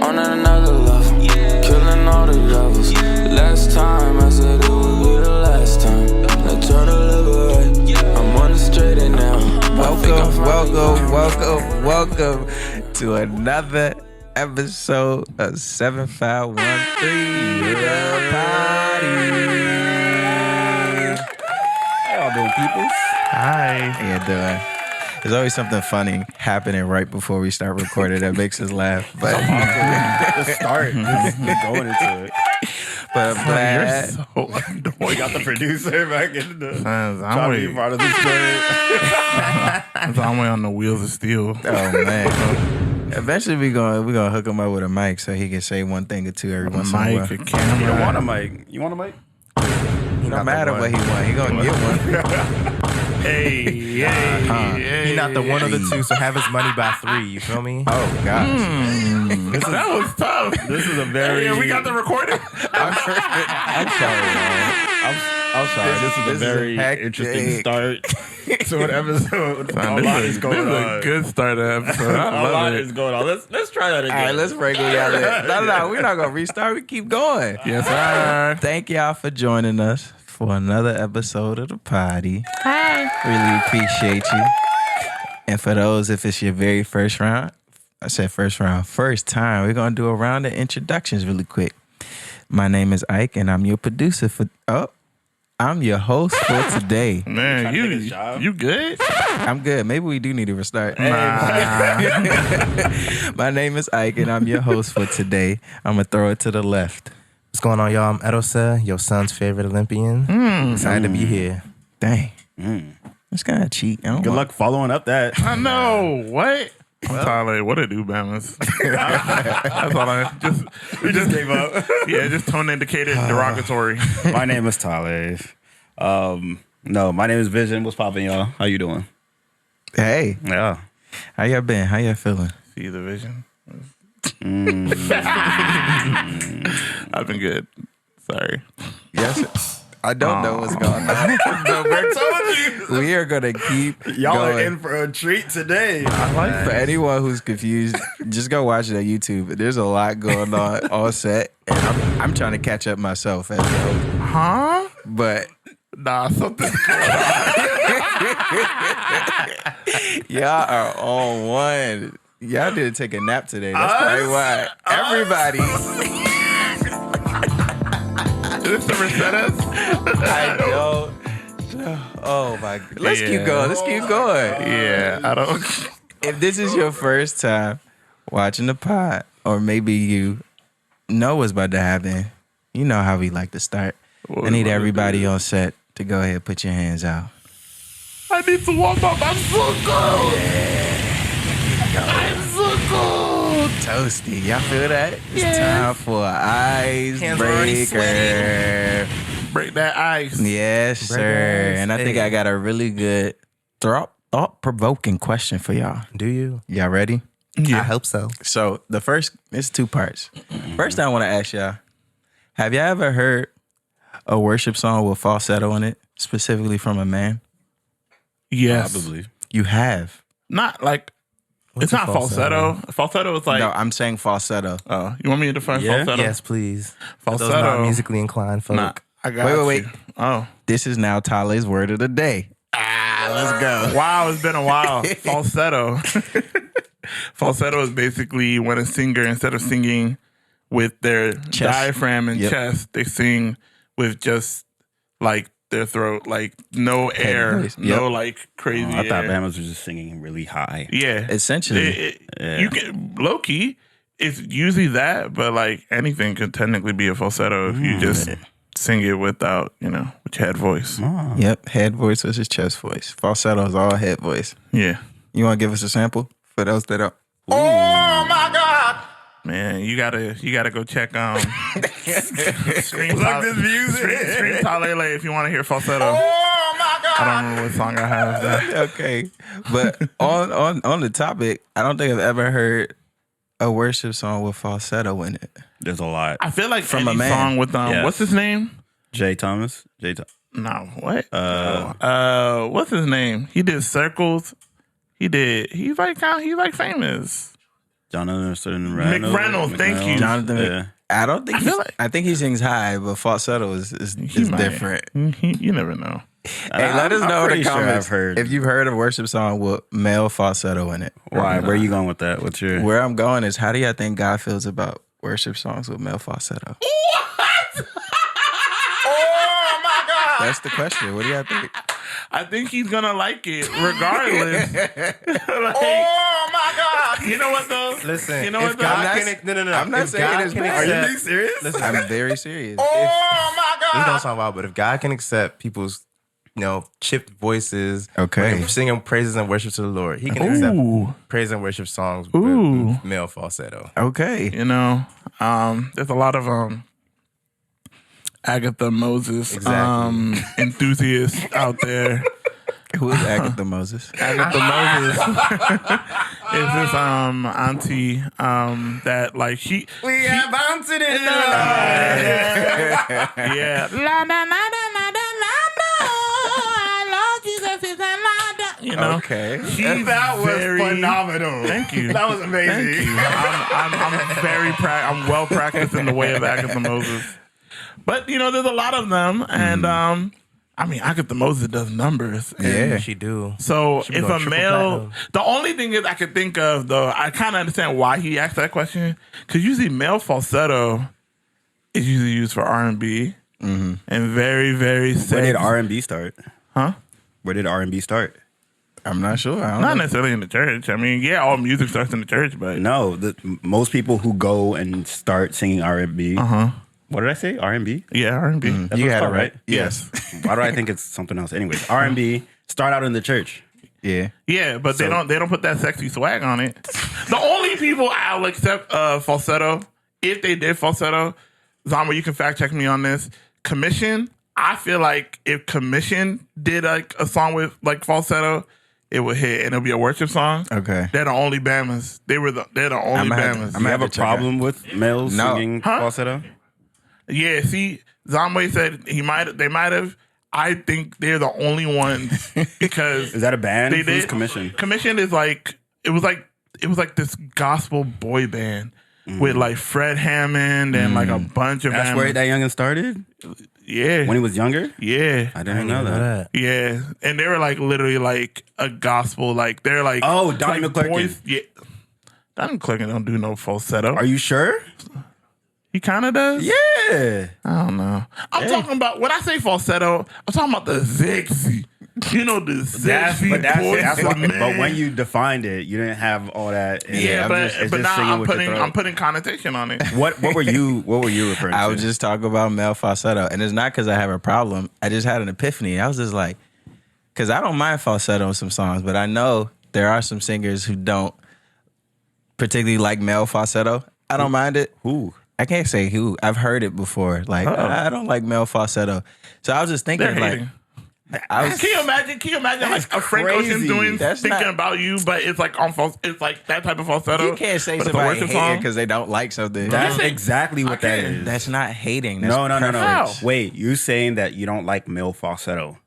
on another level, killing all the devils. Last time I said it would be the last time. Now try to liberate. I'm on the straight and now. Welcome to another episode of 7513 The Party. How y'all doing, peoples? Hi. How you doing? There's always something funny happening right before we start recording that makes us laugh. But Let's start. Just get going into it. But I'm glad. We got the producer back in the I'm trying to be part of the story. I'm way on the wheels of steel. Oh man. Eventually we gonna hook him up with a mic so he can say one thing or two every once in a while. Mic, a camera. You don't want a mic. You want a mic? No matter what he want, he gonna get one. Hey. He's not the one of the two, so have his money by 3. You feel me? Oh gosh. That was tough. This is a very. Yeah, we got the recording. I'm sorry, man. I'm sorry. This is a very interesting start to an episode. A lot is going on. This is a good start of episode. I A lot love it. is going on. Let's try that again. All right, let's break it down. No, we're not gonna restart. We keep going. Yes, sir. Thank y'all for joining us for another episode of The Party. Hi. Really appreciate you. And for those, if it's your very first round, I said first round, first time, we're going to do a round of introductions really quick. My name is Ike, and I'm your producer I'm your host for today. Man, you good? I'm good. Maybe we do need to restart. Nah. My name is Ike, and I'm your host for today. I'm going to throw it to the left. What's going on, y'all? I'm Edosa, your son's favorite Olympian. Excited to be here. Dang. That's kind of cheat. Good luck following up that. I know. What? I'm Tyler. What it do, Bamas? That's all We just gave up. Yeah, just tone indicated derogatory. My name is Tyler. No, my name is Vision. What's poppin', y'all? How you doing? Hey, Yeah. how y'all been? How y'all feeling? See the vision? I've been good. Sorry. Yes, I don't know what's going on. We are going to keep Y'all going. are in for a treat today. For anyone who's confused, just go watch it on YouTube. There's a lot going on set, and I'm trying to catch up myself as the host. Huh? But Nah, something's y'all are on one. Y'all didn't take a nap today. That's probably why. Everybody. Is this the Rosettas? I don't. Oh my God. Let's keep going. Yeah, I don't. If this is your first time watching the pod, or maybe you know what's about to happen, you know how we like to start. I need everybody on set to go ahead and put your hands out. I need to warm up. I'm so cold. I'm so cold. Toasty. Y'all feel that? It's time for ice Hands already breaker. Break that ice. Yes, sir. ice. And I think Hey. I got a really good thought-provoking question for y'all. Do you? Y'all ready? I hope so. So the first, it's 2 parts. First, I want to ask y'all, have y'all ever heard a worship song with falsetto in it, specifically from a man? Yes. Probably. You have. Not like, it's a not falsetto. Falsetto is like, No, I'm saying falsetto. oh, you want me to define Yeah? falsetto? Yes, please. For those Falsetto. not musically inclined folk. Nah, I got Wait. you. Oh. This is now Tale's word of the day. Let's go. Wow, it's been a while. Falsetto. Falsetto is basically when a singer, instead of singing with their diaphragm and chest, they sing with just like their throat, like no air, voice. no like crazy I thought air. Bama's was just singing really high. Yeah. Essentially. You can, low key, it's usually that, but like anything could technically be a falsetto if you just sing it without, with your head voice. Yep, head voice versus chest voice. Falsetto is all head voice. Yeah. You want to give us a sample for those that are? Oh my God. Man, you gotta go check Scream Plug this music. Scream Talele if you want to hear falsetto. Oh my God. I don't remember what song I have. Okay, but on the topic, I don't think I've ever heard a worship song with falsetto in it. There's a lot. I feel like From any a man. song with Yes. what's his name? Jay Thomas. No, what? What's his name? He did Circles. He's like famous. Jonathan Reynolds. Thank you. Jonathan. Yeah. I don't think. I think he sings high, but falsetto is different. You never know. Hey, let us know in the comments heard. if you've heard a worship song with male falsetto in it. Why? Where are you going with that? What's your? Where I'm going is, how do y'all think God feels about worship songs with male falsetto? What? Oh my God! That's the question. What do y'all think? I think he's gonna like it regardless. Oh my God! You know what though? Listen, you know what though? I'm not saying it's bad. Are you being serious? Listen, I'm very serious. Oh my God! This don't sound wild, but if God can accept people's, chipped voices, Okay, when singing praises and worship to the Lord, He can accept praise and worship songs with male falsetto. Okay. You know, there's a lot of Agatha Moses enthusiasts out there. Who is Agatha Moses? Agatha Moses is this auntie that like she have bouncing in yeah. You know, Okay. That was phenomenal. Thank you. That was amazing. Thank you. I'm very I'm well practiced in the way of Agatha Moses. But there's a lot of them, and Agatha Moses does numbers. Yeah, she do. So She be if going a triple male, platinum. the only thing is I could think of though, I kind of understand why he asked that question, because usually male falsetto is usually used for R&B and very, very Where sexy. did R&B start? Huh? Where did R&B start? I'm not sure. I don't Not know. necessarily in the church. I mean, yeah, all music starts in the church, but No, most people who go and start singing R&B. What did I say? R&B? yeah, R&B. That's You what it's had it called, right. Yes. Why do I think it's something else? Anyways, R&B start out in the church. Yeah. Yeah, but they don't put that sexy swag on it. The only people I'll accept falsetto, if they did falsetto, Zama, you can fact check me on this. Commission, I feel like if Commission did like a song with like falsetto, it would hit and it'll be a worship song. Okay. They're the only Bamas. They're the only Bamas. Do you have a problem with males No. singing falsetto? Yeah, see, Zama said they might have. I think they're the only ones because Is that a band? they Who's did. Commission? Commission is like it was like this gospel boy band with like Fred Hammond and like a bunch of That's where that youngin started? yeah. When he was younger? Yeah. I didn't know that. Yeah. And they were like literally like a gospel, like they're like Donnie like McClurkin. boys- Yeah. Donnie McClurkin don't do no falsetto. Are you sure? He kinda does? Yeah. I don't know. I'm talking about when I say falsetto, I'm talking about the sexy. The sexy voice of men. But when you defined it, you didn't have all that. Yeah, but it's just now singing I'm with your putting throat. I'm putting connotation on it. What were you referring to? I was just talking about male falsetto, and it's not because I have a problem. I just had an epiphany. I was just like, because I don't mind falsetto in some songs, but I know there are some singers who don't particularly like male falsetto. I don't mind it. Who? I can't say who. I've heard it before. Like, I don't like male falsetto. So I was just thinking, They're like, hating. I was, Can you imagine like a Frank Ocean crazy. doing That's thinking not- about you, but it's like it's like that type of falsetto. you can't say but it's a somebody worship hating song. because they don't like something. That's say- exactly what that can. is. That's not hating. That's No. How? Wait, you're saying that you don't like male falsetto.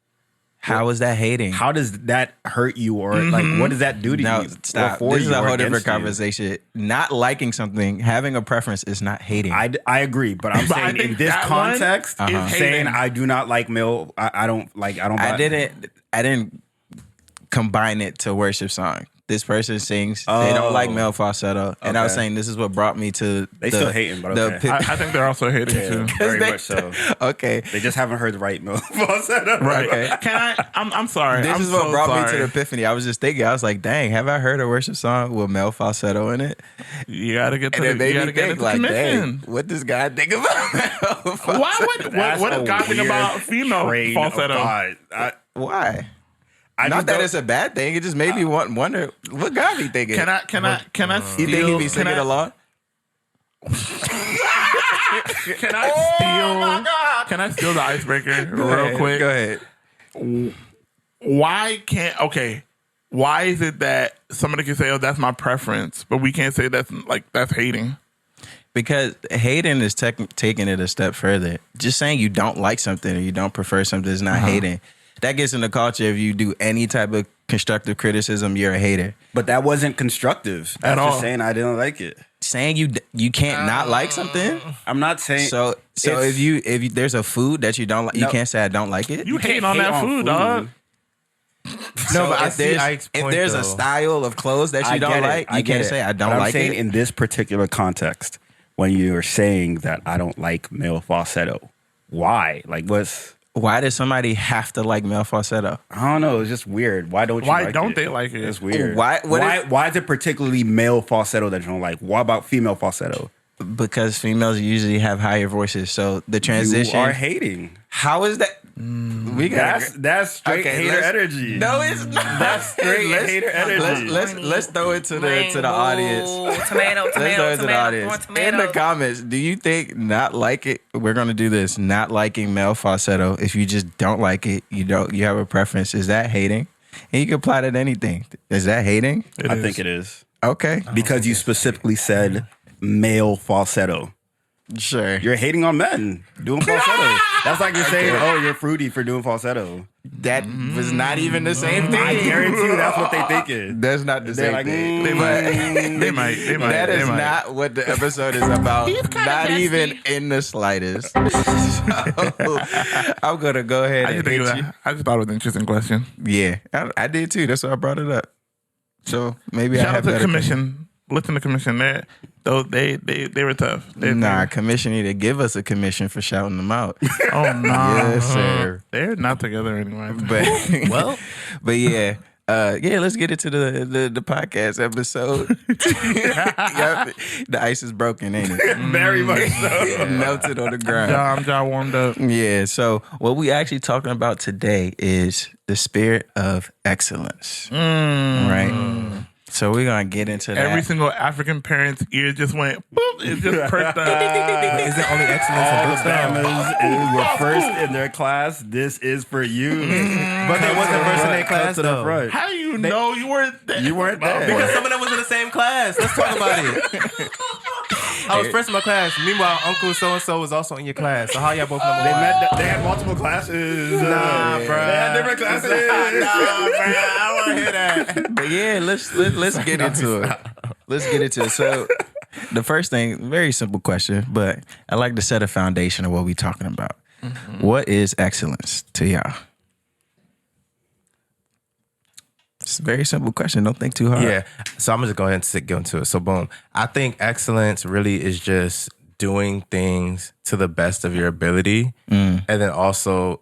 How is that hating? How does that hurt you, or like what does that do to No, you? stop. Or for This is you a or whole different against you? conversation. Not liking something, having a preference is not hating. I agree, but I'm But I saying think in this that one context, is saying hating. I do not like male, I don't like. I didn't combine it to worship song. This person sings. They don't like male falsetto, and I was Okay. saying this is what brought me to. They still hating, but okay. I think they're also hating too. Very much so. Okay, They just haven't heard the right male falsetto. Right? Okay. I'm sorry. this I'm is what so brought me sorry. to the epiphany. I was just thinking. I was like, "Dang, have I heard a worship song with male falsetto in it?" You gotta get to And the, it made you me gotta get think, into like, commission. "Dang, what does God think about male falsetto?" Why would what That's is a God think weird about female train of falsetto? thought. Why? I Not just that don't- it's a bad thing. It just made me wonder what God be thinking. Can I You think he be singing along? Can I Can I steal the icebreaker real quick? Go ahead. Why is it that somebody can say, "Oh, that's my preference," but we can't say that's hating? Because hating is taking it a step further. Just saying you don't like something or you don't prefer something is not hating. That gets in the culture if you do any type of constructive criticism, you're a hater. But that wasn't constructive. At That's all. just saying I didn't like it. Saying you can't not like something. I'm not saying So it's- if there's a food that you don't like, you No. can't say I don't like it. You can't hating on hate that on food, food. dog. No, but I if see there's, Ike's if point, there's though. a style of clothes that I you don't get it. like, I you get can't it. say I don't But I'm like saying it. in this particular context, when you're saying that I don't like male falsetto, why? Like, what's? Why does somebody have to like male falsetto? I don't know. It's just weird. Why don't you? Why like don't it? they like it? It's weird. Why- what Why? is- Why is it particularly male falsetto that you don't like? What about female falsetto? Because females usually have higher voices, so the transition. You are hating. How is that? We got That's straight hater energy. No, it's not. That's straight hater energy. Let's throw it to the audience. Tomato, Let's throw it tomato, to the tomato, audience. tomato. In the comments, do you think not like it? We're gonna do this. Not liking male falsetto. If you just don't like it, you have a preference. Is that hating? And you can apply that to anything. Is that hating? I think it is Okay, because you specifically said male falsetto. sure. You're hating on men doing falsetto. That's like you're saying, "Oh, you're fruity for doing falsetto." That was not even the same thing. I guarantee you, that's what they thinking. That's not the They're same like, thing. They might. That they is might. not what the episode is about. Not even in the slightest. So, I'm gonna go ahead I and just, think hit you. I just thought it was an interesting question. Yeah, I did too. That's why I brought it up. So maybe I Shout out have to the better commission. Listen to commission. They were tough. Nah, commission need to give us a commission for shouting them out. Oh no. Yes, sir. They're not together anymore. But but yeah. Let's get into the podcast episode. Yep, the ice is broken, ain't it? Very much so. Melted on the ground. I'm just warmed up. Yeah, so what we actually talking about today is the spirit of excellence. Right? So we're going to get into that. Every single African parent's ear just went, boop, it just perked up. Is it only excellence in books now? Alabama's were first in their class. This is for you. But they wasn't first in their class, to the though. front. How do you know you weren't there? You weren't there. Because some of them was in the same class. Let's talk about it. I was first in my class. Meanwhile, Uncle so-and-so was also in your class. So how y'all both number They one? they had multiple classes. Nah, bro. They had different classes. I don't want to hear that. But yeah, let's get into it. Let's get into it. So the first thing, very simple question, but I like to set a foundation of what we're talking about. What is excellence to y'all? It's a very simple question. Don't think too hard. Yeah. So I'm going to go ahead and go into it. So boom. I think excellence really is just doing things to the best of your ability. And then also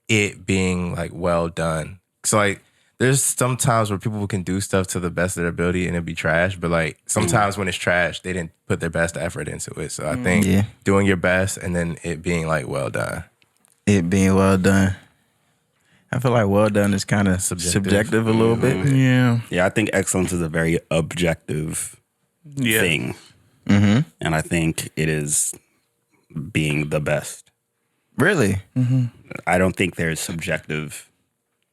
it being like well done. So like there's some times where people can do stuff to the best of their ability and it'd be trash. But like sometimes when it's trash, they didn't put their best effort into it. So I think doing your best and then it being like well done. It being well done. I feel like well done is kind of subjective a little bit. Yeah. Yeah, I think excellence is a very objective Yeah. thing. And I think it is being the best. Really? I don't think there's subjective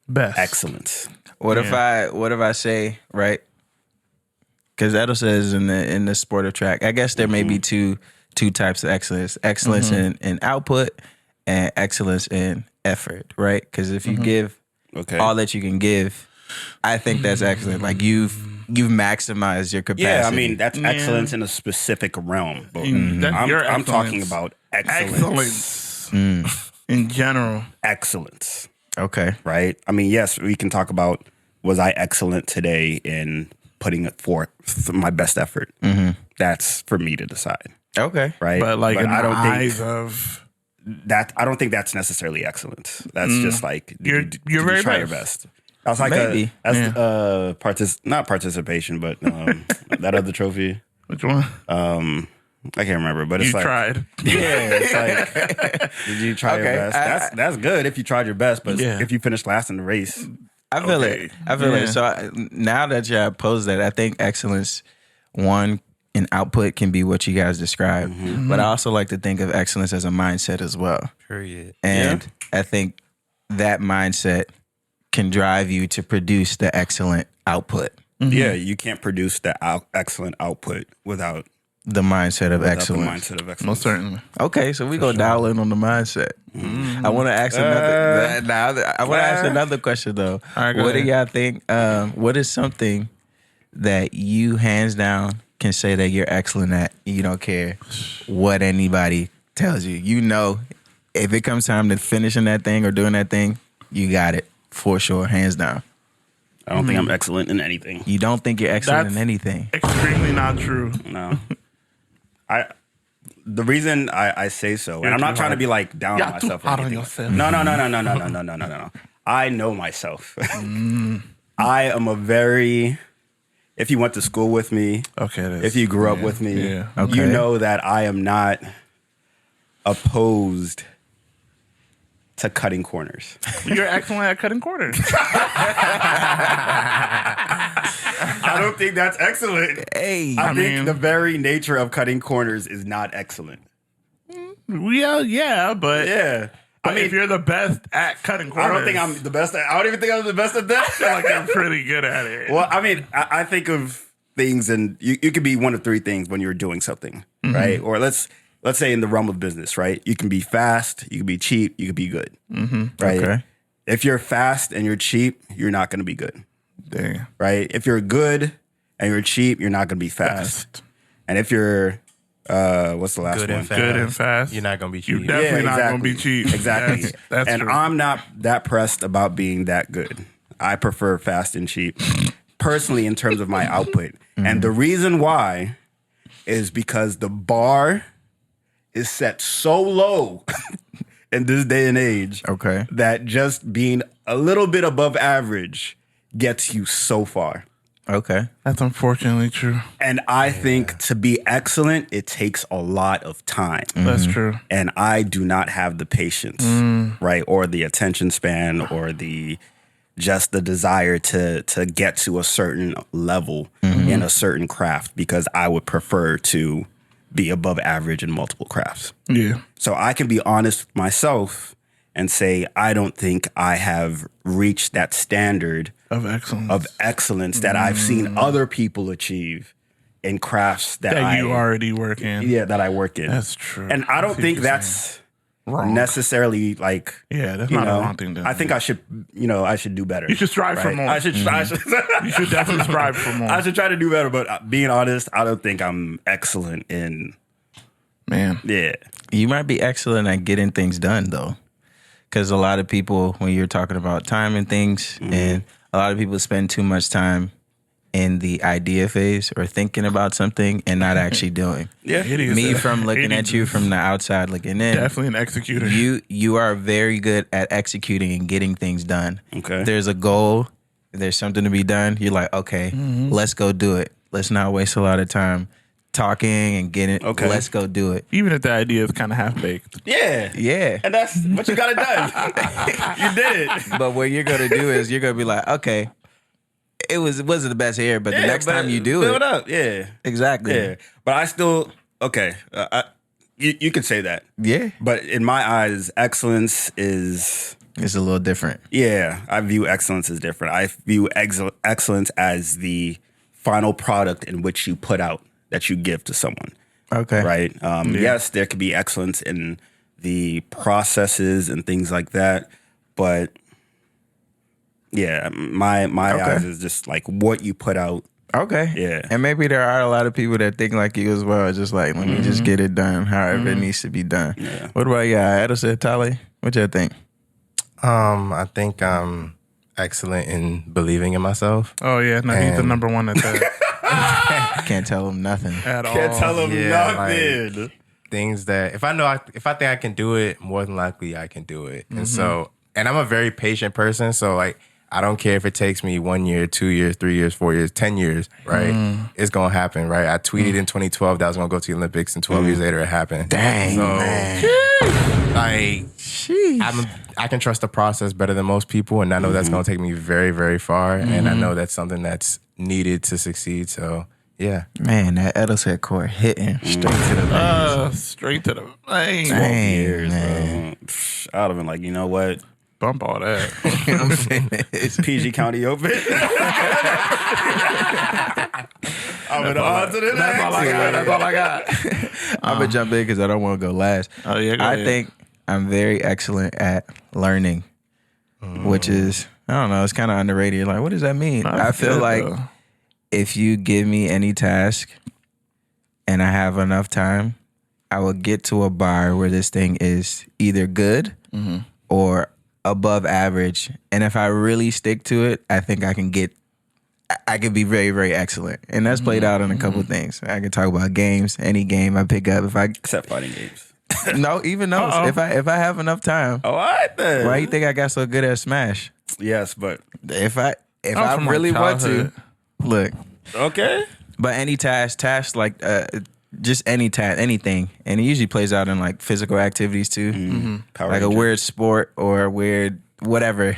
Best. excellence. What if I say, right? Because Edo says in the sport of track, I guess there may be two types of excellence. Excellence in output and excellence in effort, right? Because if you give all that you can give, I think that's excellent. Like you've maximized your capacity. Yeah, I mean, that's excellence in a specific realm. But I'm talking about excellence. In general. Excellence, Okay. right? I mean, yes, we can talk about was I excellent today in putting it forth my best effort. That's for me to decide, Okay. right? But like in I the don't eyes think of I don't think that's necessarily excellence. That's just like You're did very you try best. your best. That's like Maybe. not participation, but that other trophy. which one? I can't remember, but it's You like tried. yeah, it's like did you try your Okay, best? That's good if you tried your best, but Yeah. if you finish last in the race, I feel Okay. it. I feel Yeah. it. So now that you posed that, I think excellence, one, in output can be what you guys described. But I also like to think of excellence as a mindset as well. Period. And I think that mindset can drive you to produce the excellent output. yeah, you can't produce the excellent output without The mindset of Without excellence. The mindset of excellence. Most certainly. Okay, so we go dial in on the mindset. I want to ask another question though. All right, go What do ahead. y'all think? What is something that you hands down can say that you're excellent at? You don't care what anybody tells you. You know, if it comes time to finishing that thing or doing that thing, you got it for sure, hands down. I don't think I'm excellent in anything. You don't think you're excellent That's in anything. extremely not true. No. The reason I say so, and You're I'm not too trying to hard. be like down You're on too myself or hard on anything. yourself. No. I know myself. I am a very, if you went to school with me, Okay. if you grew up with me, Yeah. Okay. you know that I am not opposed to cutting corners. You're excellent at cutting corners. I don't think that's excellent. Hey, I think mean- the very nature of cutting corners is not excellent. yeah, but Yeah. I mean, if you're the best at cutting I corners, don't think I'm the best at, I don't even think I'm the best at that. I feel like you're pretty good at it. Well, I mean, I think of things, and you could be one of three things when you're doing something, right? Or let's say in the realm of business, right? You can be fast, you can be cheap, you can be good, right? Okay. If you're fast and you're cheap, you're not going to be good, Dang. right? If you're good and you're cheap, you're not going to be fast. And if you're, what's the last Good one? and fast. Good and fast. You're not gonna be You're cheap. definitely not going to be cheap. Exactly. That's and true. I'm not that pressed about being that good. I prefer fast and cheap, personally, in terms of my output. And the reason why is because the bar is set so low in this day and age Okay. that just being a little bit above average gets you so far. Okay. That's unfortunately true. And I think to be excellent, it takes a lot of time. That's true. And I do not have the patience, right, or the attention span, or the desire to get to a certain level in a certain craft, because I would prefer to be above average in multiple crafts. Yeah. So I can be honest with myself and say I don't think I have reached that standard Of excellence. that I've seen other people achieve in crafts that you already work in. yeah, that I work in. That's true. And I don't think that's wrong. necessarily like, Yeah, that's you not know, a wrong thing to I think I should do better. You should strive for right? more. I should You should definitely strive for more. I should try to do better, but being honest, I don't think I'm excellent in Man. yeah. You might be excellent at getting things done though. Because a lot of people, when you're talking about time and things, and a lot of people spend too much time in the idea phase or thinking about something and not actually doing. Yeah. Me from looking at you from the outside looking in, Definitely an executor. you are very good at executing and getting things done. Okay. There's a goal, there's something to be done. You're like, okay, let's go do it. Let's not waste a lot of time talking and getting it. Okay. Let's go do it. Even if the idea is kind of half baked. Yeah. Yeah. And that's what you got it done. You did it. But what you're gonna do is you're gonna be like, okay, it wasn't the best here, but the next but time you do build it, up. Yeah. exactly. Yeah. But I still okay. You could say that. Yeah. But in my eyes, excellence is It's a little different. yeah. I view excellence as different. I view excellence as the final product in which you put out that you give to someone. Okay. Right. Yes, there could be excellence in the processes and things like that, but yeah, my eyes is just like what you put out. Okay. Yeah. And maybe there are a lot of people that think like you as well. Just like, let me just get it done however it needs to be done. Yeah. What about Edison, Tali? What you think? I think I'm excellent in believing in myself. Oh, yeah. No, he's the And- number one at that Can't tell them nothing. at all. Can't tell them Yeah, nothing. Things that if I think I can do it, more than likely I can do it. And so, and I'm a very patient person. So like, I don't care if it takes me 1 year, 2 years, 3 years, 4 years, 10 years, right? It's going to happen, right? I tweeted in 2012 that I was going to go to the Olympics, and 12 years later it happened. Dang, So, man. like, I can trust the process better than most people, and I know that's going to take me very, very far, and I know that's something that's needed to succeed. So, yeah. Man, that Edison court hitting straight to the veins. Straight to the vein. Dang, Years, man. bro. I would have been like, you know what? bump all that. I'm finished. PG County Open. I'm in on to the That's all I got. That's all I got. I'm gonna jump in because I don't want to go last. Oh yeah, go I ahead. think I'm very excellent at learning, which is, I don't know, it's kind of underrated. Like, what does that mean? I feel good, like though. if you give me any task and I have enough time, I will get to a bar where this thing is either good or above average. And if I really stick to it, I think I can be very, very excellent. And that's played out in a couple things. I can talk about games, any game I pick up. Except fighting games. No, even those. If I have enough time. All right then. Why you think I got so good at Smash? Yes, but If I from my really want to, childhood. look. okay. But any task like just any task, anything, and it usually plays out in like physical activities too, Power like Ranger. a weird sport or a weird whatever.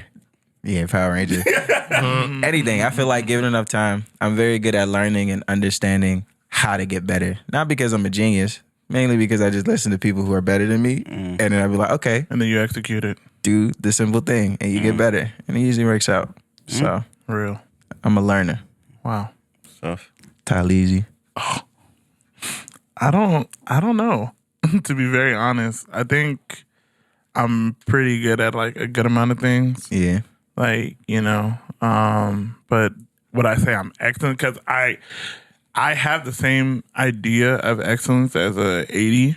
Yeah, Power Ranger. Anything. I feel like given enough time, I'm very good at learning and understanding how to get better. Not because I'm a genius, mainly because I just listen to people who are better than me, and then I'll be like, okay, And then you execute it. do the simple thing, and you get better, and it usually works out. So Real. I'm a learner. Wow. Stuff. Taleezy. I don't know. To be very honest, I think I'm pretty good at like a good amount of things. Yeah. Like, but would I say I'm excellent? Because I have the same idea of excellence as a 80.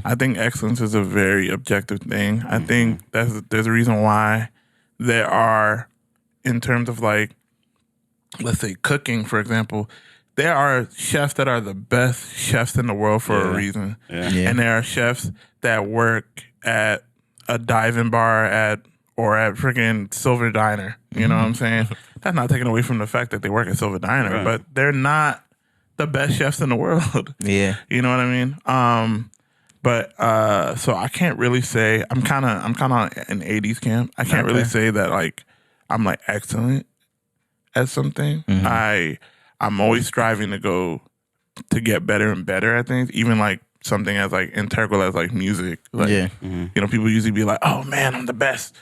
I think excellence is a very objective thing. I think there's a reason why there are, in terms of like, let's say cooking, for example, there are chefs that are the best chefs in the world for a reason. Yeah. Yeah. And there are chefs that work at a diving bar or at freaking Silver Diner. You know what I'm saying? That's not taken away from the fact that they work at Silver Diner, Right. but they're not the best chefs in the world. Yeah. You know what I mean? So I can't really say I'm kind of an 80s camp. I can't really say that like I'm like excellent at something. I'm always striving to get better and better at things, even like something as like integral as like music. Like, Yeah. People usually be like, "Oh man, I'm the best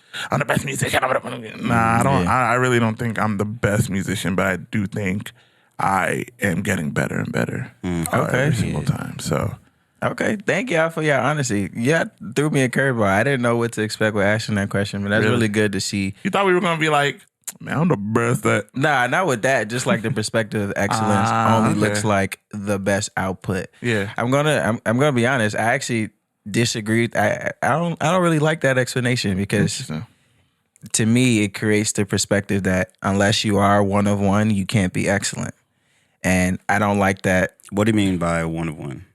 musician." Nah, I don't. Yeah. I really don't think I'm the best musician, but I do think I am getting better and better every single time. So Okay, thank y'all for your honesty. Yeah, threw me a curveball. I didn't know what to expect with asking that question, but that's really good to see. you thought we were gonna be like, "Man, I'm the best at." Nah, not with that. Just like the perspective of excellence only okay. looks like the best output. Yeah. I'm gonna be honest. I actually disagree. I don't really like that explanation because to me it creates the perspective that unless you are one of one, you can't be excellent. And I don't like that. What do you mean by one of one?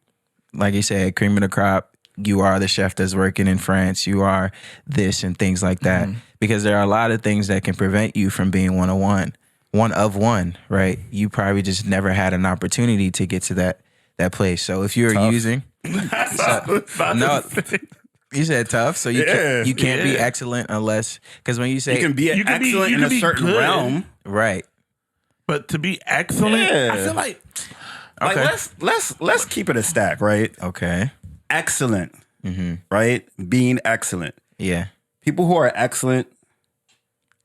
Like you said, cream of the crop. You are the chef that's working in France. You are this and things like that. Because there are a lot of things that can prevent you from being one of one, right? You probably just never had an opportunity to get to that place. So if you're using, no, you said tough. So you can't be excellent unless, because when you say You can be excellent in a certain good. realm. right, But to be excellent, Yeah. I feel like Like Okay. let's keep it a stack, right? okay, Excellent, right? Being excellent. yeah, People who are excellent.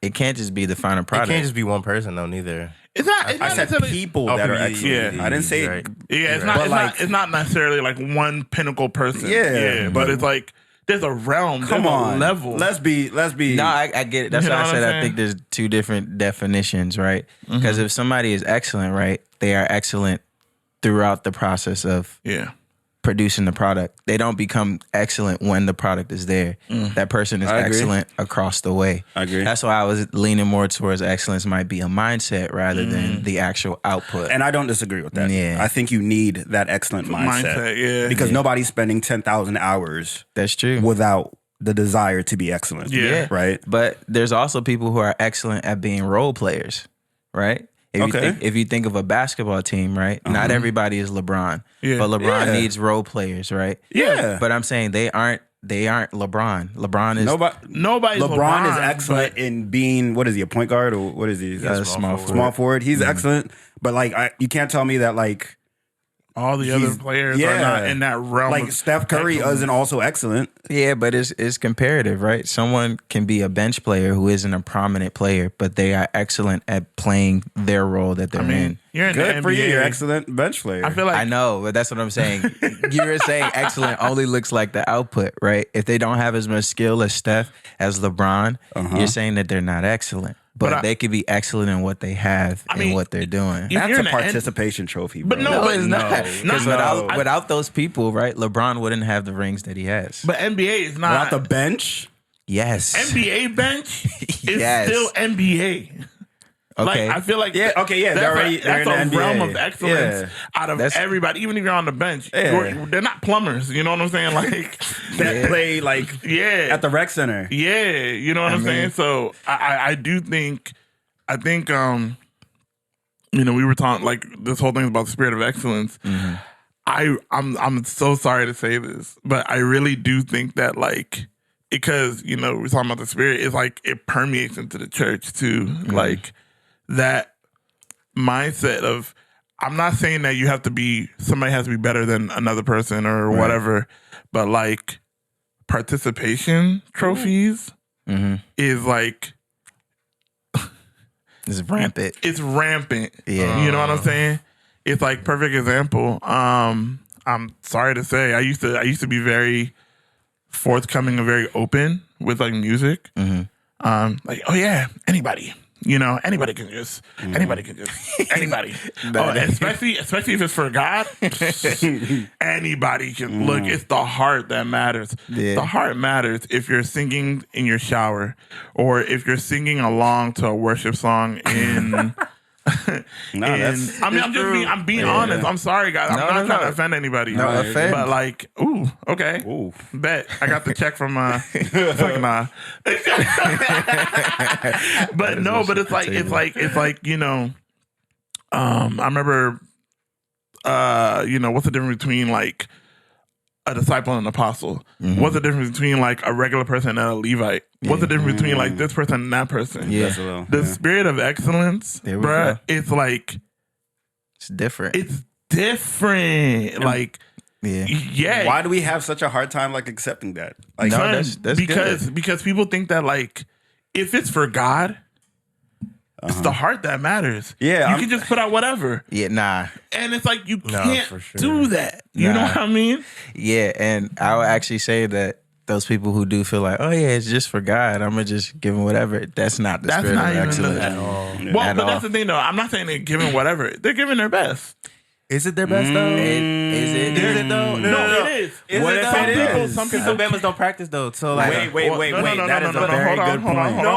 it can't just be the final It product. can't just be one person though, neither. it's not. I said necessarily. people Oh, that are yeah, excellent. yeah, I didn't say. right. Yeah, it's Right. not. But It's like- not. It's not necessarily like one pinnacle person. Yeah, but but- it's like there's a realm. Come there's on, a level. Let's be. No, I get it. That's You know why I what said I'm I saying? think there's two different definitions, right? Because if somebody is excellent, right, they are excellent throughout the process of Yeah. producing the product. They don't become excellent when the product is there. That person is I agree. excellent across the way. I agree. That's why I was leaning more towards excellence might be a mindset rather than the actual output. And I don't disagree with that. Yeah. I think you need that excellent mindset. yeah. Because nobody's spending 10,000 hours That's true. without the desire to be excellent. Yeah. Right? But there's also people who are excellent at being role players, right? If you think of a basketball team, right? Not everybody is LeBron. Yeah. But LeBron Yeah. needs role players, right? Yeah. But I'm saying they aren't LeBron. LeBron is Nobody's LeBron is excellent in being, what is he, a point guard or what is he? a small forward. Small forward. He's excellent. But like, you can't tell me that like all the other players are not in that realm. Like Steph Curry isn't also excellent. Yeah, but it's comparative, right? Someone can be a bench player who isn't a prominent player, but they are excellent at playing their role that they're in. You're in Good the for NBA. you. You're an excellent bench player. I feel like I know, but that's what I'm saying. You were saying excellent only looks like the output, right? If they don't have as much skill as Steph, as LeBron, you're saying that they're not excellent. But they could be excellent in what they have and what they're doing. That's a participation trophy, bro. But no, it's not. Because no. without those people, right, LeBron wouldn't have the rings that he has. But NBA is not. Without the bench? Yes. NBA bench is Yes. still NBA. Okay. Like, I feel like they're that's a in the realm NBA. of excellence out of everybody. Even if you're on the bench, they're not plumbers. You know what I'm saying? Like that play at the rec center. Yeah, you know what I'm saying. So I do think we were talking like this whole thing is about the spirit of excellence. I'm so sorry to say this, but I really do think that like because we're talking about the spirit, it's like it permeates into the church too, like. That mindset of, I'm not saying that somebody has to be better than another person or whatever, but like participation trophies is like, it's rampant. It's rampant. Yeah. You know what I'm saying? It's like perfect example. I'm sorry to say, I used to be very forthcoming and very open with like music. Like, oh yeah, anybody. Anybody can just anybody. Especially if it's for God, anybody can look. It's the heart that matters. Yeah. The heart matters if you're singing in your shower or if you're singing along to a worship song in. I'm being honest. I'm sorry, guys. I'm not trying to offend anybody. No offense. But like, okay. Bet I got the check from but no, but it's like I remember what's the difference between like a disciple and an apostle? What's the difference between like a regular person and a Levite? What's the difference between like this person and that person? Yeah. The spirit of excellence, bruh, it's like it's different. It's different. Like yeah. Why do we have such a hard time like accepting that? Like, no, that's because people think that like if it's for God, it's the heart that matters. Yeah, you can just put out whatever. Yeah, nah. And it's like you can't do that. You know what I mean? Yeah, and I would actually say that those people who do feel like, oh yeah, it's just for God, I'm gonna just give them whatever. That's not the spirit of excellence at all. Well, but that's the thing though. I'm not saying they're giving whatever. They're giving their best. Is it their best though? Is it though? No, it is. Some people Alabama's don't practice though. So like, wait. That is a very good point. Hold on. Hold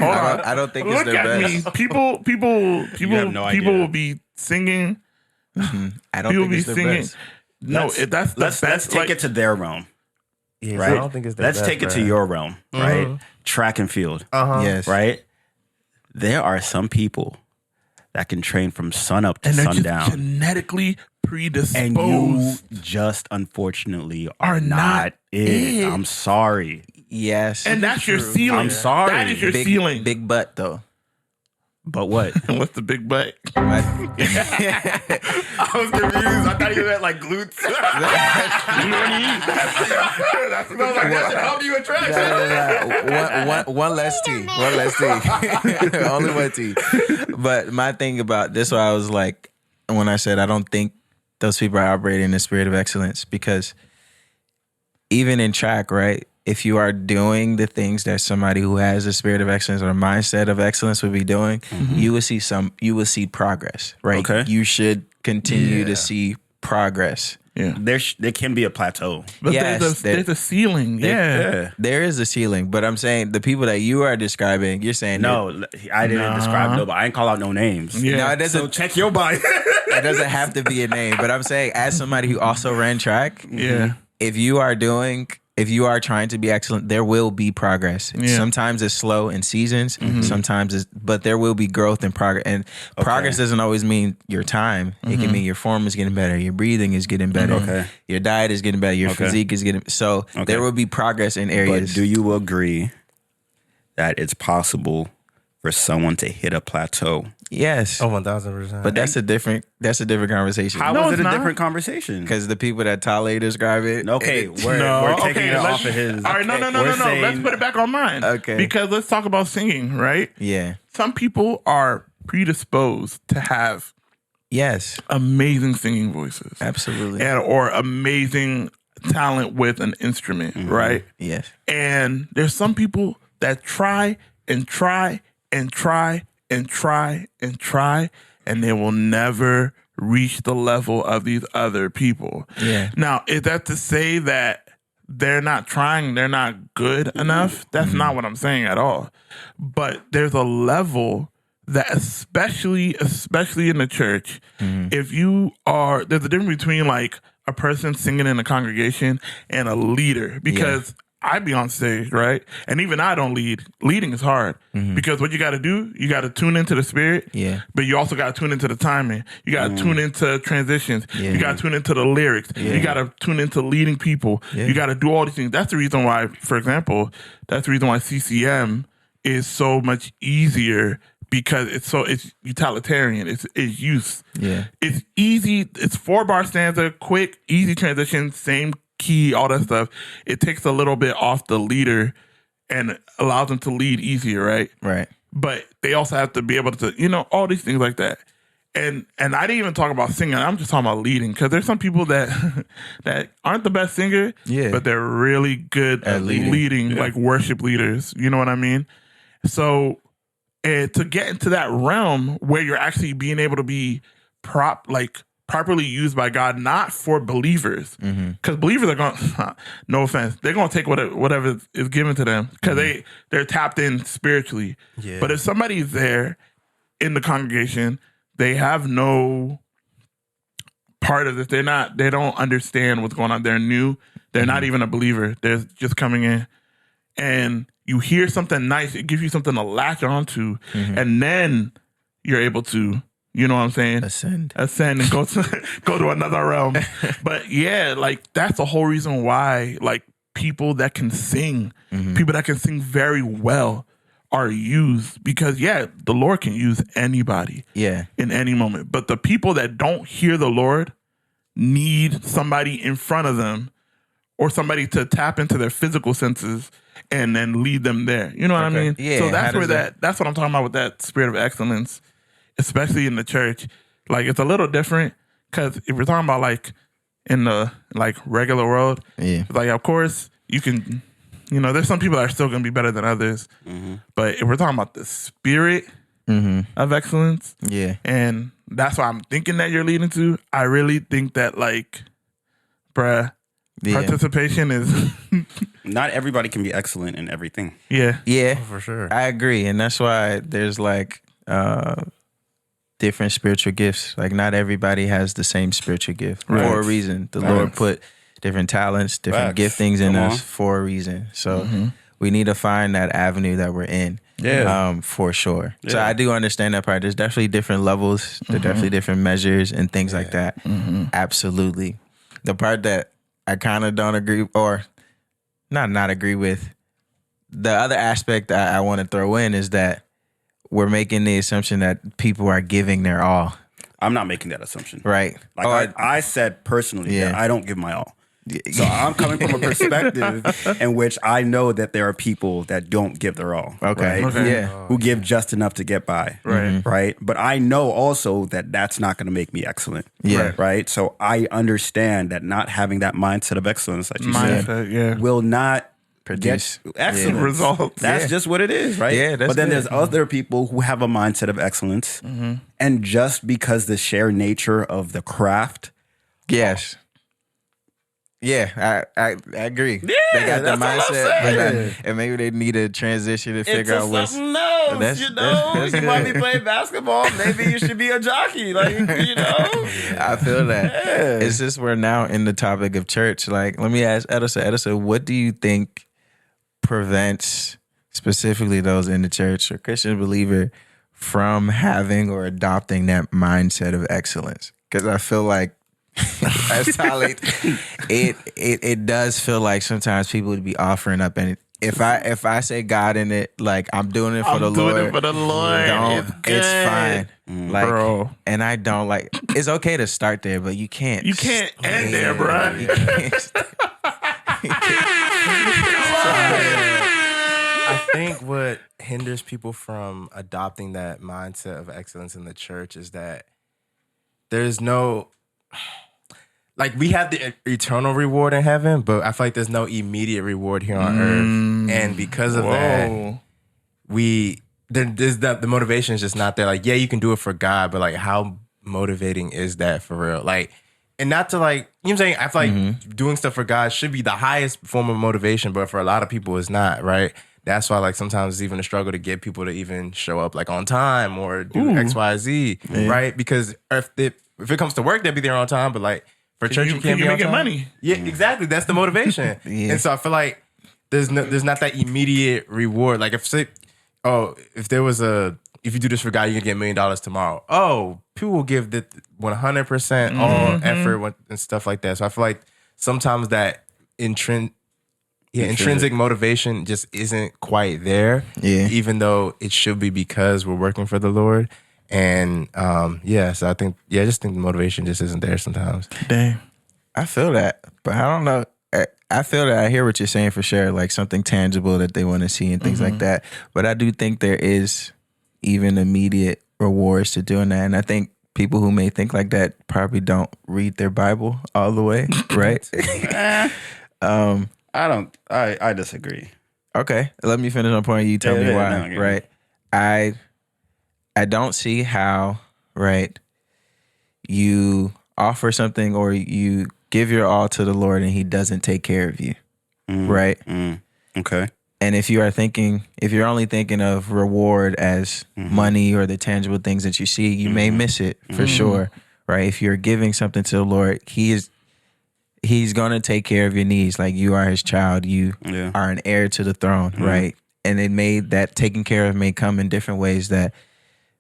on. I don't think it's their best. People have no idea. will be singing. I don't think it's their best. No, let's take it to their realm. Yeah, right? I don't think it's their Let's best, take it to your realm, right? Track and field. Yes. Right? There are some people that can train from sun up to sundown. Just genetically predisposed. And you just unfortunately are not it. I'm sorry. Yes. And that's your ceiling. I'm sorry. That is your ceiling. Big butt though. But what? What's the big butt? I was confused. I thought you meant like glutes. That should help you attract. One less T. Only one T. But my thing about this, why I was like, when I said I don't think those people are operating in the spirit of excellence, because even in track, right? If you are doing the things that somebody who has a spirit of excellence or a mindset of excellence would be doing, you will see progress, right? Okay. You should continue to see progress. Yeah. There can be a plateau. But Yes, there's a ceiling. Yeah. There is a ceiling, but I'm saying the people that you are describing, you're saying No, I didn't describe nobody. I didn't call out no names. Yeah. No, it doesn't. So check your body. It doesn't have to be a name, but I'm saying as somebody who also ran track, Yeah. if you are trying to be excellent, there will be progress. Yeah. Sometimes it's slow in seasons, but there will be growth and progress. And progress doesn't always mean your time. It can mean your form is getting better, your breathing is getting better, your diet is getting better, your physique is getting so there will be progress in areas. But do you agree that it's possible for someone to hit a plateau. Yes. Oh, 1000%. But that's a different conversation. How is it a different conversation? Because the people that Tale describe it. Okay, we're taking it off of his. All right, no. saying- Let's put it back on mine. Okay. Because let's talk about singing, right? Yeah. Some people are predisposed to have Yes. amazing singing voices. Absolutely. Or amazing talent with an instrument, right? Yes. And there's some people that try and try and try and try and try, and they will never reach the level of these other people. Yeah. Now, is that to say that they're not trying, they're not good enough? That's not what I'm saying at all. But there's a level that especially in the church, if you are, there's a difference between like a person singing in a congregation and a leader, because I be on stage, right? And even I don't lead. Leading is hard because what you got to do, you got to tune into the spirit, but you also got to tune into the timing. You got to tune into transitions. You got to tune into the lyrics. You got to tune into leading people. You got to do all these things. That's the reason why, for example, that's the reason why CCM is so much easier, because it's utilitarian. It's use. Yeah. It's easy. It's 4-bar stanza, quick, easy transition, same key, all that stuff. It takes a little bit off the leader and allows them to lead easier, right? Right. But they also have to be able to, all these things like that. And I didn't even talk about singing. I'm just talking about leading, because there's some people that that aren't the best singer, but they're really good at leading, like worship leaders. You know what I mean? So to get into that realm where you're actually being able to be properly used by God, not for believers, because believers are going, no offense, they're going to take whatever is given to them, because they're tapped in spiritually. Yeah. But if somebody's there in the congregation, they have no part of this. They don't understand what's going on. They're new. They're not even a believer. They're just coming in, and you hear something nice, it gives you something to latch onto, and then you're able to, you know what I'm saying? Ascend and go to another realm. But yeah, like that's the whole reason why like people that can sing, people that can sing very well are used, because the Lord can use anybody in any moment. But the people that don't hear the Lord need somebody in front of them, or somebody to tap into their physical senses and then lead them there. You know what I mean? Yeah. So that's where that's what I'm talking about with that spirit of excellence, especially in the church. Like it's a little different, because if we're talking about like in the like regular world, like of course you can, there's some people that are still going to be better than others. But if we're talking about the spirit of excellence, and that's what I'm thinking that you're leading to, I really think that like, participation is not everybody can be excellent in everything. Yeah, for sure. I agree, and that's why there's like different spiritual gifts. Like not everybody has the same spiritual gift for a reason. The Lord put different talents, different giftings in us for a reason. So we need to find that avenue that we're in. For sure. So I do understand that part. There's definitely different levels. There's definitely different measures and things like that. Absolutely. The part that I kind of don't agree, or not agree with, the other aspect I want to throw in is that we're making the assumption that people are giving their all. I'm not making that assumption. Right. Like I said personally that I don't give my all. So I'm coming from a perspective in which I know that there are people that don't give their all. Okay. Right? Who give just enough to get by. Right. But I know also that that's not going to make me excellent. Right. So I understand that not having that mindset of excellence, like you said, will not produce excellent results. That's just what it is, right? Yeah, but then there's other people who have a mindset of excellence, and just because the sheer nature of the craft, I agree. Yeah, they got the that's mindset, and maybe they need to transition and figure out what's something else. You might be playing basketball. Maybe you should be a jockey. Like I feel that. It's just we're now in the topic of church. Like, let me ask Edison, what do you think prevents specifically those in the church or Christian believer from having or adopting that mindset of excellence? Because I feel like it does feel like sometimes people would be offering up if I say God in it, like I'm doing it for the Lord. Doing it for the Lord. It's fine. Like, bro. And I don't like. It's okay to start there, but you can't. You can't end there, bro. You can't. I think what hinders people from adopting that mindset of excellence in the church is that there's no, like, we have the eternal reward in heaven, but I feel like there's no immediate reward here on earth. And because of that, the motivation is just not there. Like, yeah, you can do it for God, but like, how motivating is that for real? Like, and not to like, you know what I'm saying? I feel like doing stuff for God should be the highest form of motivation, but for a lot of people, it's not, right? That's why, like, sometimes it's even a struggle to get people to even show up, like, on time or do X, Y, Z, right? Because if it comes to work, they'll be there on time, but, like, for church, you can't be on time. Money. Yeah, exactly. That's the motivation. And so I feel like there's not that immediate reward. Like, if you do this for God, you're going to get $1 million tomorrow. Oh, people will give the 100% all effort and stuff like that. So I feel like sometimes that intrinsic motivation just isn't quite there. Yeah. Even though it should be because we're working for the Lord. And so I think I just think the motivation just isn't there sometimes. Dang. I feel that. But I don't know. I feel that I hear what you're saying for sure, like something tangible that they want to see and things like that. But I do think there is even immediate rewards to doing that. And I think people who may think like that probably don't read their Bible all the way, right? I disagree. Okay, let me finish my point. You tell me why, right? I don't see how, right, you offer something or you give your all to the Lord and he doesn't take care of you, right? Okay. And if you're only thinking of reward as money or the tangible things that you see, you may miss it for sure, right? If you're giving something to the Lord, He's going to take care of your needs. Like, you are his child. You are an heir to the throne, right? And that taking care of may come in different ways that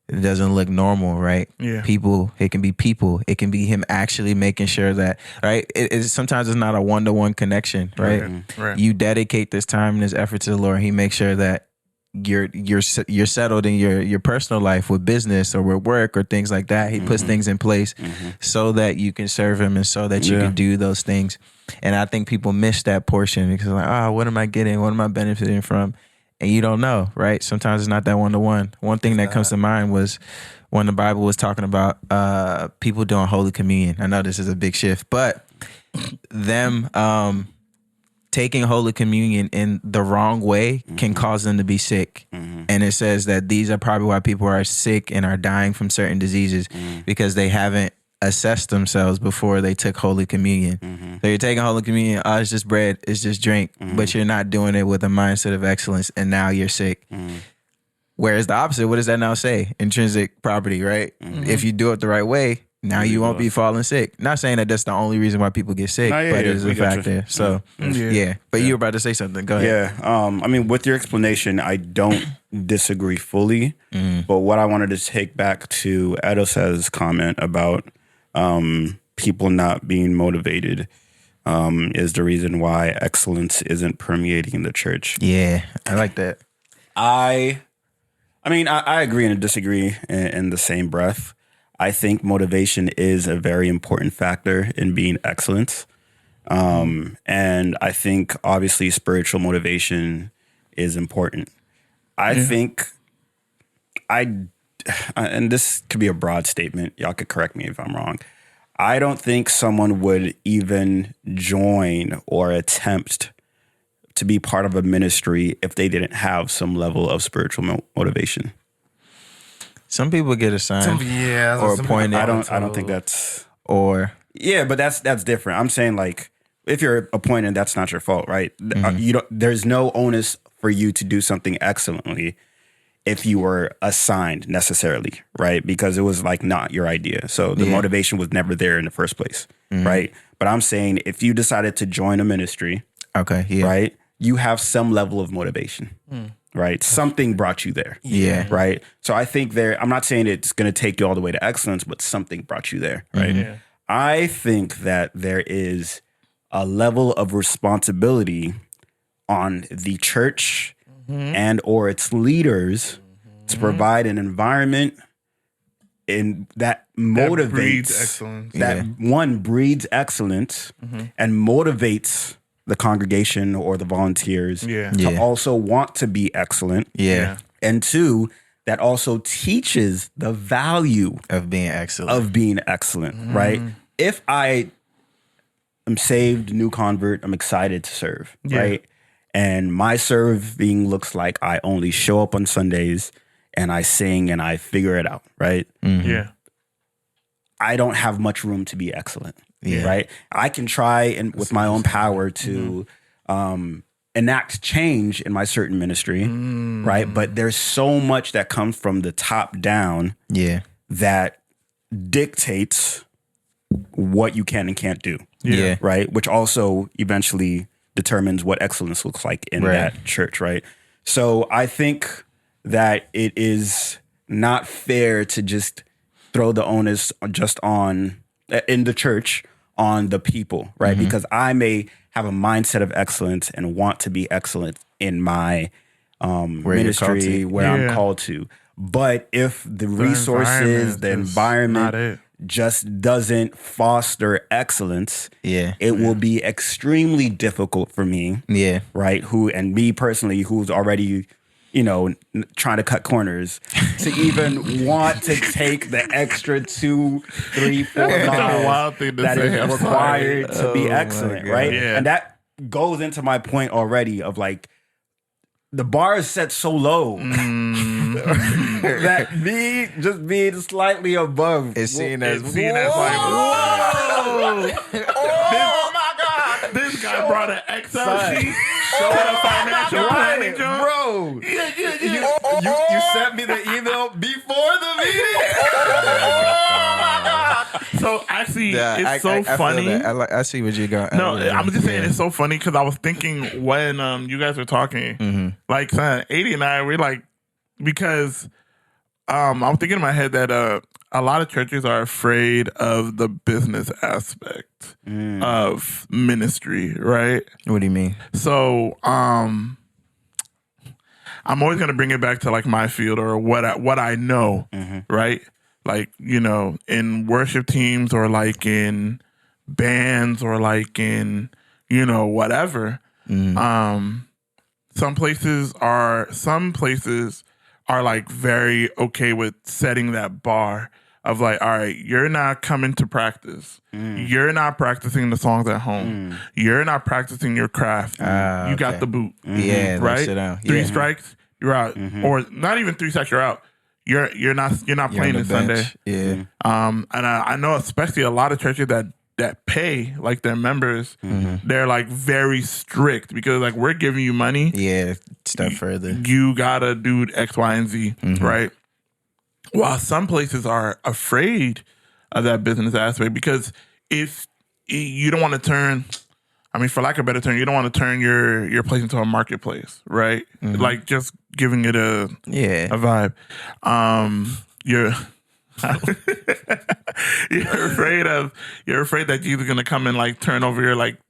it doesn't look normal, right? Yeah. It can be people. It can be him actually making sure that, right? Sometimes it's not a one-to-one connection, right? Right. You dedicate this time and this effort to the Lord. He makes sure that you're settled in your personal life with business or with work or things like that. He puts things in place so that you can serve him and so that you can do those things. And I think people miss that portion because like, what am I getting? What am I benefiting from? And you don't know, right? Sometimes it's not that one-to-one. One thing that comes to mind was when the Bible was talking about people doing Holy Communion. I know this is a big shift, but them taking Holy Communion in the wrong way can cause them to be sick. And it says that these are probably why people are sick and are dying from certain diseases because they haven't assessed themselves before they took Holy Communion. So you're taking Holy Communion, it's just bread, it's just drink, but you're not doing it with a mindset of excellence, and now you're sick. Whereas the opposite, what does that now say? Intrinsic property, right? If you do it the right way, now you won't be falling sick. Not saying that that's the only reason why people get sick, but it's a factor. So, But you were about to say something. Go ahead. I mean, with your explanation, I don't disagree fully. But what I wanted to take back to Edos's comment about people not being motivated is the reason why excellence isn't permeating the church. Yeah, I like that. I mean, I agree and disagree in the same breath. I think motivation is a very important factor in being excellent. And I think obviously spiritual motivation is important. I think and this could be a broad statement. Y'all could correct me if I'm wrong. I don't think someone would even join or attempt to be part of a ministry if they didn't have some level of spiritual motivation. Some people get assigned or appointed. I don't think that's but that's different. I'm saying like if you're appointed, that's not your fault, right? There's no onus for you to do something excellently if you were assigned necessarily, right? Because it was like not your idea. So the motivation was never there in the first place, right? But I'm saying if you decided to join a ministry, right, you have some level of motivation, right? Something brought you there, right? So I think I'm not saying it's going to take you all the way to excellence, but something brought you there, right? I think that there is a level of responsibility on the church and or its leaders to provide an environment that motivates excellence. that one breeds excellence and motivates the congregation or the volunteers to also want to be excellent. And two, that also teaches the value of being excellent. Right? If I am saved, new convert, I'm excited to serve, right? And my serving looks like I only show up on Sundays and I sing and I figure it out, right? I don't have much room to be excellent, right? I can try and with my own power to enact change in my certain ministry, right? But there's so much that comes from the top down that dictates what you can and can't do, right? Which also eventually determines what excellence looks like in that church, right? So I think that it is not fair to just throw the onus just on in the church on the people, right? Because I may have a mindset of excellence and want to be excellent in my ministry where I'm called to. But if the resources, the environment just doesn't foster excellence, it will be extremely difficult for me, right? And me personally, who's already, trying to cut corners, to even want to take the extra 2, 3, 4 miles that is required to be excellent, right? And that goes into my point already of like, the bar is set so low that me just being slightly above is seen as like, whoa! Oh my God! This guy brought an Excel sheet. A financial planning, bro. You sent me the email before the meeting. So actually, it's so funny. I see what you got. No, I'm just saying it's so funny because I was thinking when you guys were talking, like 80 and I, we're like, because I was thinking in my head that a lot of churches are afraid of the business aspect of ministry, right? What do you mean? So I'm always gonna bring it back to like my field or what I know, right? Like, in worship teams or like in bands or like in, whatever. Some places are like very okay with setting that bar of like, all right, you're not coming to practice. You're not practicing the songs at home. You're not practicing your craft. You got the boot. Yeah, right? Sit down. 3 strikes, you're out. Or not even 3 strikes, you're out. You're not playing this Sunday. Yeah. And I know especially a lot of churches that pay like their members, they're like very strict because like we're giving you money. Yeah, step further. You gotta do X, Y, and Z, right? While some places are afraid of that business aspect because if you don't want to turn, for lack of a better term, you don't want to turn your place into a marketplace, right? Like just giving it a vibe. You're you're afraid that Jesus is gonna come and like turn over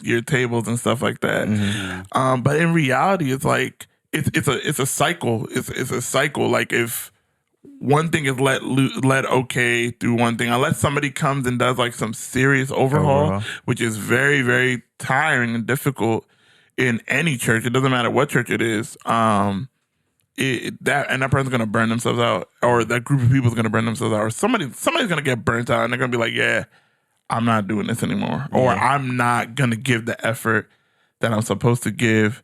your tables and stuff like that. But in reality, it's like it's a cycle. It's a cycle. Like if one thing is let okay through one thing, unless somebody comes and does like some serious overhaul, which is very, very tiring and difficult in any church. It doesn't matter what church it is. That person's gonna burn themselves out, or that group of people is gonna burn themselves out, or somebody's gonna get burnt out, and they're gonna be like, "Yeah, I'm not doing this anymore," or "I'm not gonna give the effort that I'm supposed to give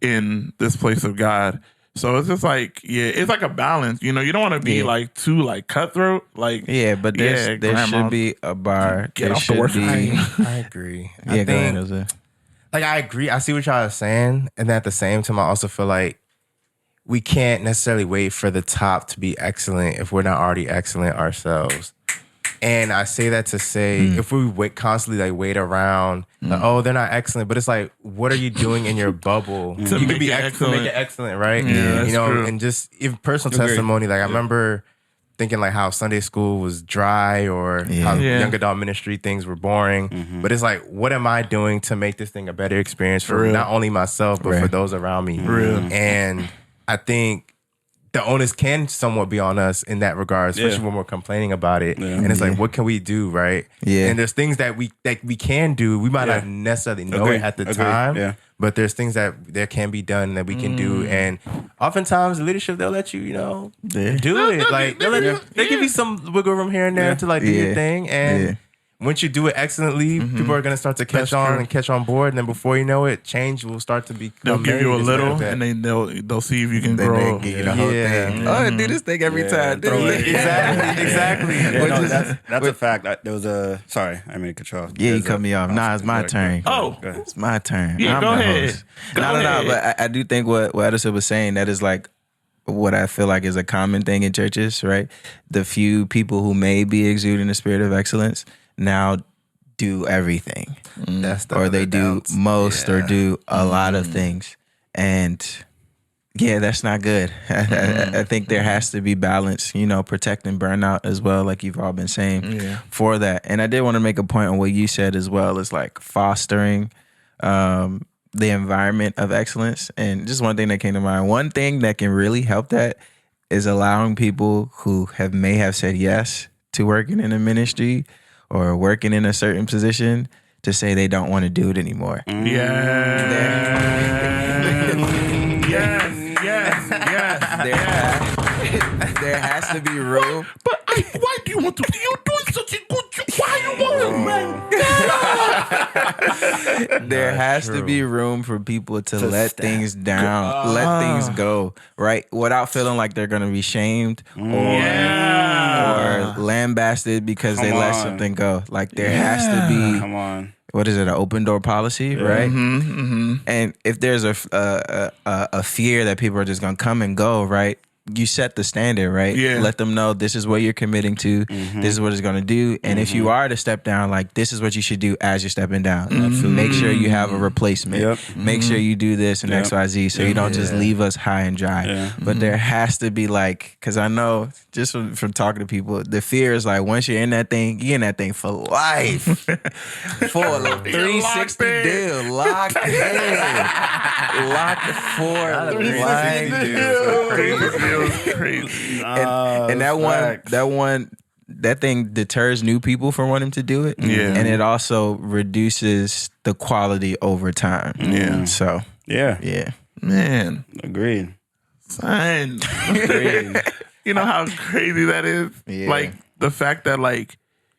in this place of God." So it's just like, it's like a balance. You don't want to be like too like cutthroat. Like but there should be a bar. Get off the work. I agree. Yeah, go ahead, Jose. Like I agree. I see what y'all are saying, and at the same time, I also feel like we can't necessarily wait for the top to be excellent if we're not already excellent ourselves. And I say that to say, if we constantly wait around, like, oh, they're not excellent, but it's like, what are you doing in your bubble to make it excellent, right? Yeah, True. And just even personal testimony. Like I remember thinking like how Sunday school was dry or how young adult ministry things were boring. But it's like, what am I doing to make this thing a better experience for not only myself, but for those around me? And I think the onus can somewhat be on us in that regard, especially when we're complaining about it. And it's like, what can we do, right? And there's things that we can do. We might not necessarily know it at the time, but there's things that there can be done that we can do. And oftentimes, leadership, they'll let you, do it. Like they give you some wiggle room here and there to like do your thing. And once you do it excellently, people are going to start to catch on and catch on board. And then before you know it, change will start to become. They'll give you a little, and then they'll see if you can grow. Give you the whole thing. I do this thing every time. Exactly. That's a fact. There was a sorry, I mean, cut you off. Yeah, you cut me off. Nah, it's my turn. Oh, it's my turn. Yeah, go ahead. No. But I do think what Edison was saying, that is like what I feel like is a common thing in churches, right? The few people who may be exuding the spirit of excellence now do everything. Or they do most or do a lot of things. And that's not good. I think there has to be balance, protecting burnout as well, like you've all been saying for that. And I did want to make a point on what you said as well, is like fostering the environment of excellence. And just one thing that came to mind, one thing that can really help that is allowing people who may have said yes to working in a ministry or working in a certain position to say they don't want to do it anymore. Yes. There has to be room. But why do you want to? You're doing such a good job. Why you want to? There has to be room for people to let things down, let things go, right? Without feeling like they're going to be shamed or lambasted because they let something go. Like there has to be. Come on. What is it? An open door policy, right? And if there's a fear that people are just gonna come and go, right? You set the standard, right? Let them know this is what you're committing to. This is what it's going to do. And if you are to step down, like this is what you should do as you're stepping down. Make sure you have a replacement. Make sure you do this and X, Y, Z, so you don't just leave us high and dry. But there has to be like, because I know just from talking to people, the fear is like once you're in that thing, you're in that thing for life. For a 360 deal, locked in. Locked for life. Crazy. And that thing deters new people from wanting to do it. And it also reduces the quality over time. So man, agreed. Son. You know how crazy that is? Like the fact that like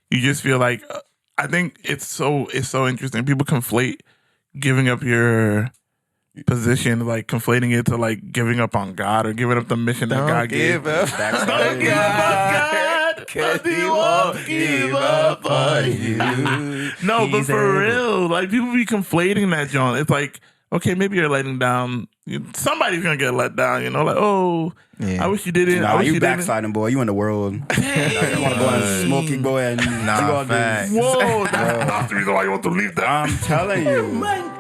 you just feel like I think it's so interesting. People conflate giving up your position, like conflating it to like giving up on God or giving up the mission that God gave. Don't give up, because He won't give up on you. No, but for real, like people be conflating that, John. It's like, okay, maybe you're letting down. Somebody's gonna get let down. Like, I wish you didn't. Nah, I wish you you backsliding, boy. You in the world. You want to go and smoke it, go ahead. Facts. Whoa, that's the reason why you want to leave that. I'm telling you. Oh my God.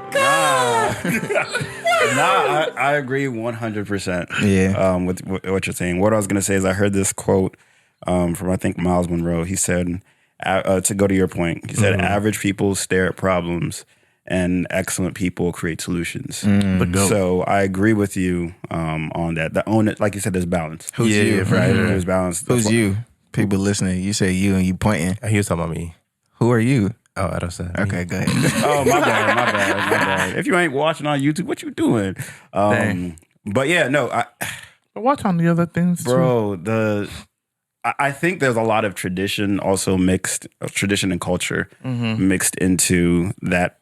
I agree 100%. With what you're saying. What I was gonna say is I heard this quote from I think Miles Monroe. He said, to go to your point, he said, average people stare at problems and excellent people create solutions. So I agree with you on that. Like you said, there's balance. Who's you? Right? There's balance. Who's you? People listening, you say you and you pointing. He was talking about me. Who are you? Oh, I don't say. Okay, go ahead. Oh, my bad. If you ain't watching on YouTube, what you doing? But yeah, no. Watch on the other things, bro. I think there's a lot of tradition also mixed, tradition and culture mixed into that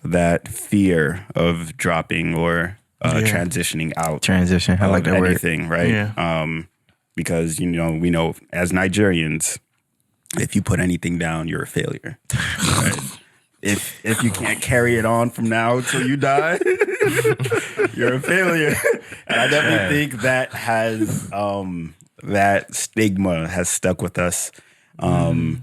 that fear of dropping or transitioning out. Transition. I like that word. Anything, right? Yeah. Because we know as Nigerians, if you put anything down, you're a failure. Right? If you can't carry it on from now till you die, you're a failure. And I definitely think that has that stigma has stuck with us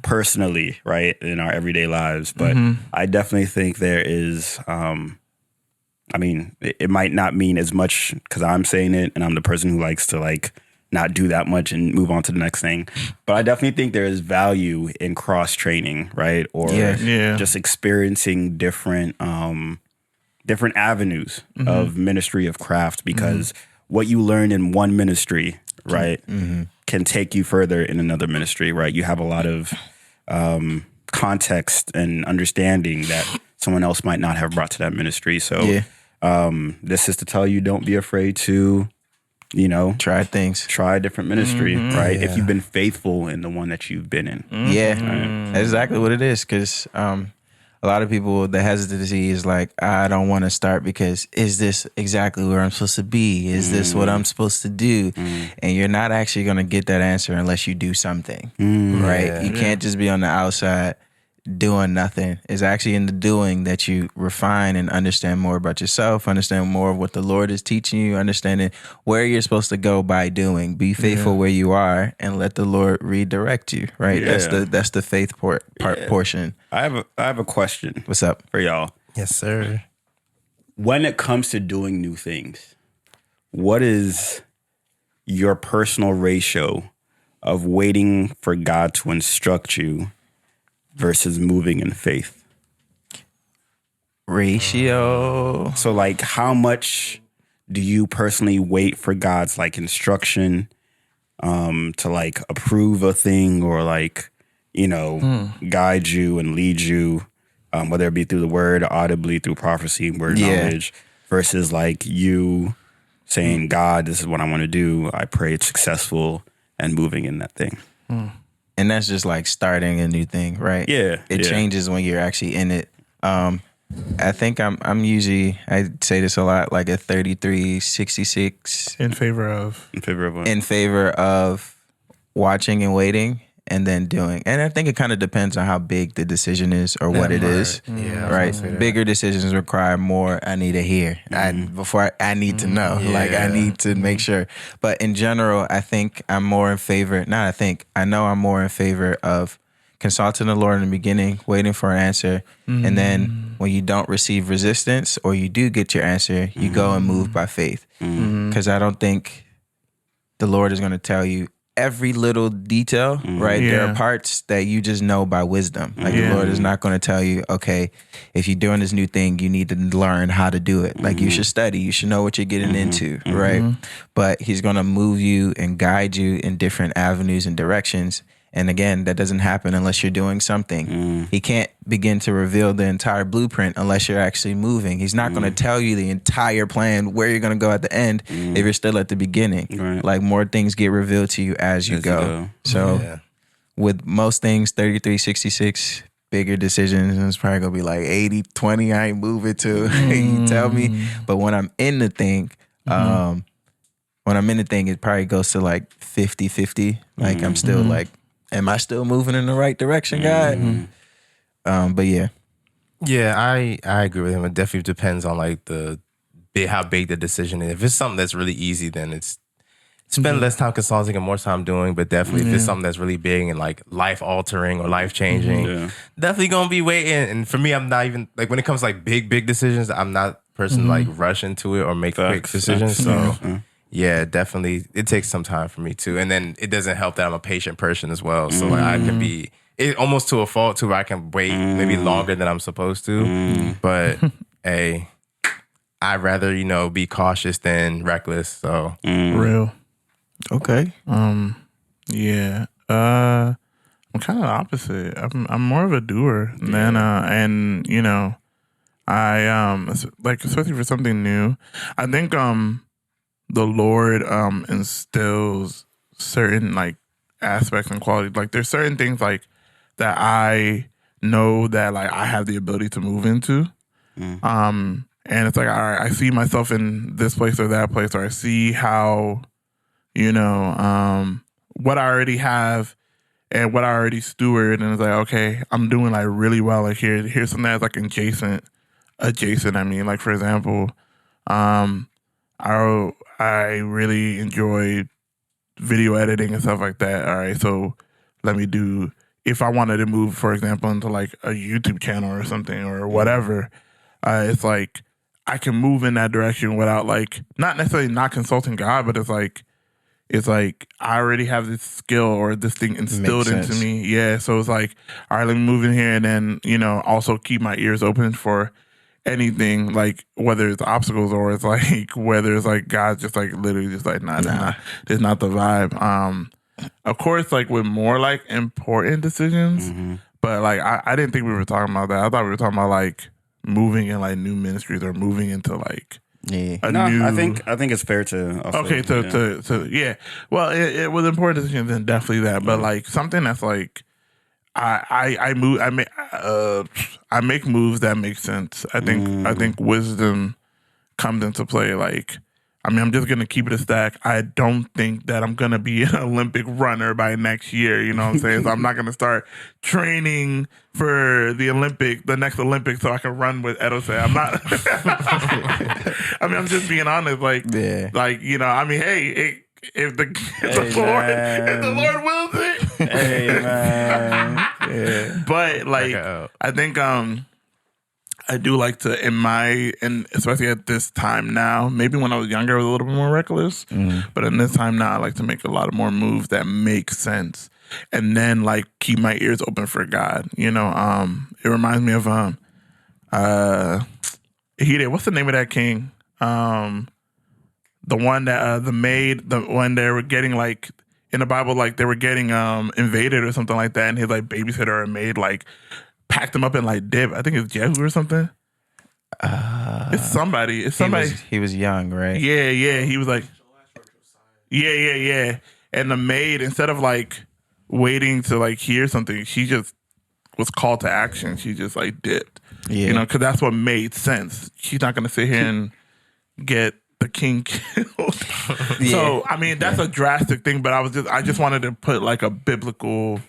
personally, right, in our everyday lives. But I definitely think there is. I mean, it might not mean as much because I'm saying it, and I'm the person who likes to not do that much and move on to the next thing. But I definitely think there is value in cross training, right? Or just experiencing different avenues of ministry of craft, because what you learn in one ministry, right, can take you further in another ministry, right? You have a lot of context and understanding that someone else might not have brought to that ministry. So this is to tell you, don't be afraid to, try a different ministry, right? If you've been faithful in the one that you've been in. That's exactly what it is. Because a lot of people, the hesitancy is like, I don't want to start because is this exactly where I'm supposed to be? Is this what I'm supposed to do? And you're not actually going to get that answer unless you do something, right? You can't just be on the outside doing nothing. It's actually in the doing that you refine and understand more about yourself, understand more of what the Lord is teaching you, understanding where you're supposed to go by doing. Be faithful where you are and let the Lord redirect you, right? That's the faith portion. I have a question. What's up? For y'all. Yes, sir. When it comes to doing new things, what is your personal ratio of waiting for God to instruct you versus moving in faith? Ratio. So like, how much do you personally wait for God's like instruction to like approve a thing or like, guide you and lead you, whether it be through the word, audibly, through prophecy, word knowledge, versus like you saying, God, this is what I want to do. I pray it's successful, and moving in that thing. And that's just like starting a new thing, right? Yeah. It changes when you're actually in it. I think I'm usually, I say this a lot, like a 33-66. In favor of what? In favor of watching and waiting and then doing. And I think it kind of depends on how big the decision is or what it is. Yeah, right? Bigger decisions require more. I need to hear. I need to know. Like I need to make sure. But in general, I think I'm more in favor. I know I'm more in favor of consulting the Lord in the beginning, waiting for an answer, and then when you don't receive resistance or you do get your answer, you go and move by faith. Because I don't think the Lord is going to tell you every little detail, right? Yeah. There are parts that you just know by wisdom. Like the Lord is not going to tell you, okay, if you're doing this new thing, you need to learn how to do it. Like you should study, you should know what you're getting into, right? But he's going to move you and guide you in different avenues and directions. And again, that doesn't happen unless you're doing something. He can't begin to reveal the entire blueprint unless you're actually moving. He's not going to tell you the entire plan, where you're going to go at the end, if you're still at the beginning. Right. Like more things get revealed to you as you go. So with most things, 33-66, bigger decisions, it's probably going to be like 80-20, I ain't move it to, you tell me. But when I'm in the thing, it probably goes to like 50-50. Like I'm still like, am I still moving in the right direction, God? But yeah. Yeah, I agree with him. It definitely depends on like how big the decision is. If it's something that's really easy, then it's spend less time consulting and more time doing. But definitely if it's something that's really big and like life altering or life changing, definitely gonna be waiting. And for me, I'm not even like when it comes to like big decisions, I'm not a person to like rush into it or make quick decisions. So yeah, definitely. It takes some time for me too. And then it doesn't help that I'm a patient person as well. So like, I can be almost to a fault too, where I can wait maybe longer than I'm supposed to. But hey, I'd rather, be cautious than reckless. So real. Okay. Yeah. I'm kind of the opposite. I'm more of a doer than and I like especially for something new. I think the Lord instills certain like aspects and qualities. Like there's certain things like that I know that like I have the ability to move into. And it's like, all right, I see myself in this place or that place, or I see how, what I already have and what I already steward, and it's like, okay, I'm doing like really well. Like here's something that's like adjacent. I mean, like for example, I really enjoy video editing and stuff like that. All right, so if I wanted to move, for example, into like a YouTube channel or something or whatever, it's like I can move in that direction without like, not necessarily not consulting God, but it's like, it's like I already have this skill or this thing instilled into me. Yeah. So it's like, all right, let me move in here and then, also keep my ears open for anything, like whether it's obstacles or it's like whether it's like God's just like literally just like nah. This not the vibe. Of course, like with more like important decisions, but like I didn't think we were talking about that. I thought we were talking about like moving in like new ministries or moving into like new. I think it's fair to also, to Well, it was important decisions and definitely that, but like something that's like I make moves that make sense. I think wisdom comes into play. Like, I mean, I'm just gonna keep it a stack. I don't think that I'm gonna be an Olympic runner by next year. You know what I'm saying? So I'm not gonna start training for the next Olympics, so I can run with Edo. I'm not. I mean, I'm just being honest. Like, I mean, hey, if the Lord wills it. Hey man. Yeah. But like I think I do like to and especially at this time now, maybe when I was younger I was a little bit more reckless. But in this time now I like to make a lot of more moves that make sense. And then like keep my ears open for God. It reminds me of what's the name of that king? The one that when they were getting like in the Bible, like they were getting invaded or something like that, and his like babysitter or maid like packed him up in like dip. I think it's Jehu or something. It's somebody. He was young, right? Yeah. He was like, yeah. And the maid, instead of like waiting to like hear something, she just was called to action. She just like dipped. Yeah. Because that's what made sense. She's not gonna sit here and get the king killed. So I mean that's a drastic thing, but I just wanted to put like a biblical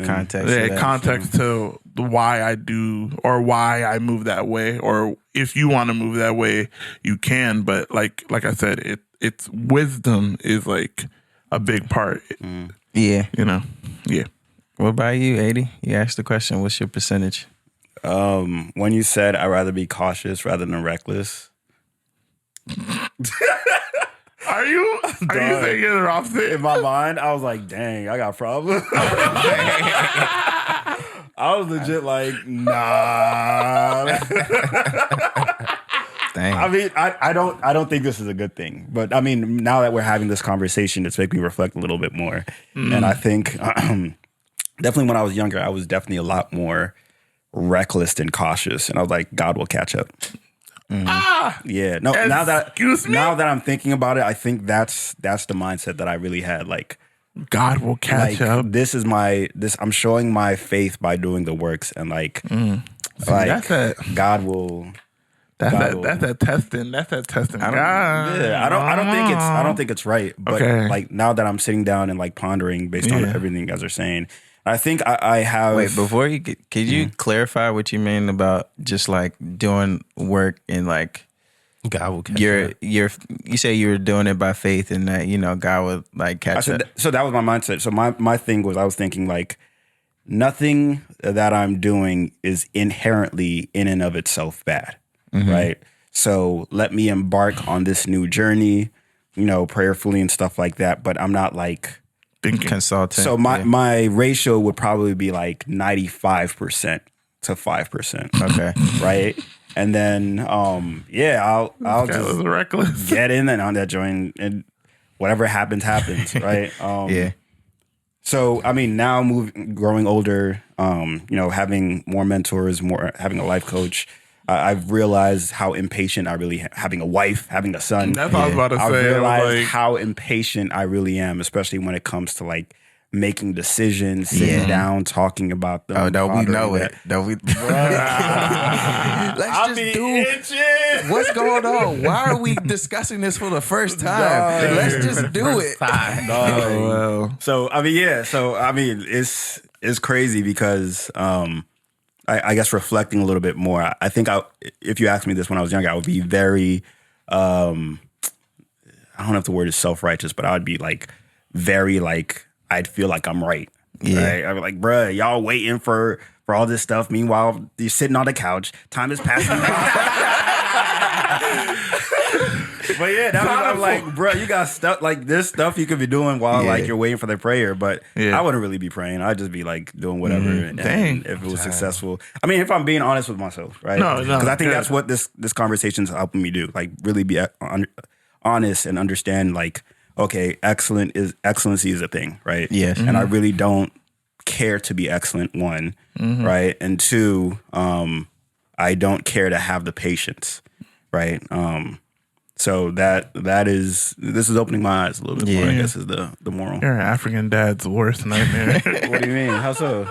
context to why I do or why I move that way, or if you want to move that way you can, but like I said, it's wisdom is like a big part. Yeah. What about you, 80? You asked the question, what's your percentage? When you said I'd rather be cautious rather than reckless. Are you saying you're the opposite? In my mind, I was like, dang, I got problems. I was legit like, nah. Dang. I mean, I don't think this is a good thing. But I mean, now that we're having this conversation, it's making me reflect a little bit more. And I think definitely when I was younger, I was definitely a lot more reckless and cautious. And I was like, God will catch up. Yeah. No. Now that I'm thinking about it, I think that's the mindset that I really had. Like, God will catch up. This is I'm showing my faith by doing the works, and like, God will. That's that testing. That's that testing. I don't think it's right. But like now that I'm sitting down and like pondering based on everything you guys are saying, I think I have. Wait, before you could you clarify what you mean about just like doing work and like God will catch up? You say you were doing it by faith and that God would like catch up. So that was my mindset. So my thing was I was thinking like nothing that I'm doing is inherently in and of itself bad, right? So let me embark on this new journey, prayerfully and stuff like that. But I'm not like consultant. So my ratio would probably be like 95% to 5%. Okay. Right? And then I'll just reckless. get in and on that joint, and whatever happens, right? So I mean now growing older, having more mentors, having a life coach, I've realized how impatient I really having a wife, having a son. That's what I was about to say. I realized how impatient I really am, especially when it comes to like making decisions, sitting down, talking about them. Oh, no, we know it. No, we. Let's just do. What's going on? Why are we discussing this for the first time? Let's just do it. So I mean, So I mean, it's crazy because I guess reflecting a little bit more, I think if you asked me this when I was younger, I would be very, I don't know if the word is self-righteous, but I would be like very like, I'd feel like I'm right. Yeah. Right? I'd be like, bruh, y'all waiting for for all this stuff. Meanwhile, you're sitting on the couch. Time is passing by. But yeah, that's what I'm like, bro, you got stuff like this stuff you could be doing while like you're waiting for the prayer. But I wouldn't really be praying. I'd just be like doing whatever. And if it was successful. I mean, if I'm being honest with myself, right? No. Because I think that's what this conversation's helping me do. Like really be honest and understand like, okay, excellency is a thing, right? Yes. And I really don't care to be excellent, one, right? And two, I don't care to have the patience, right? So this is opening my eyes a little bit more, I guess, is the moral. You're an African dad's worst nightmare. What do you mean? How so?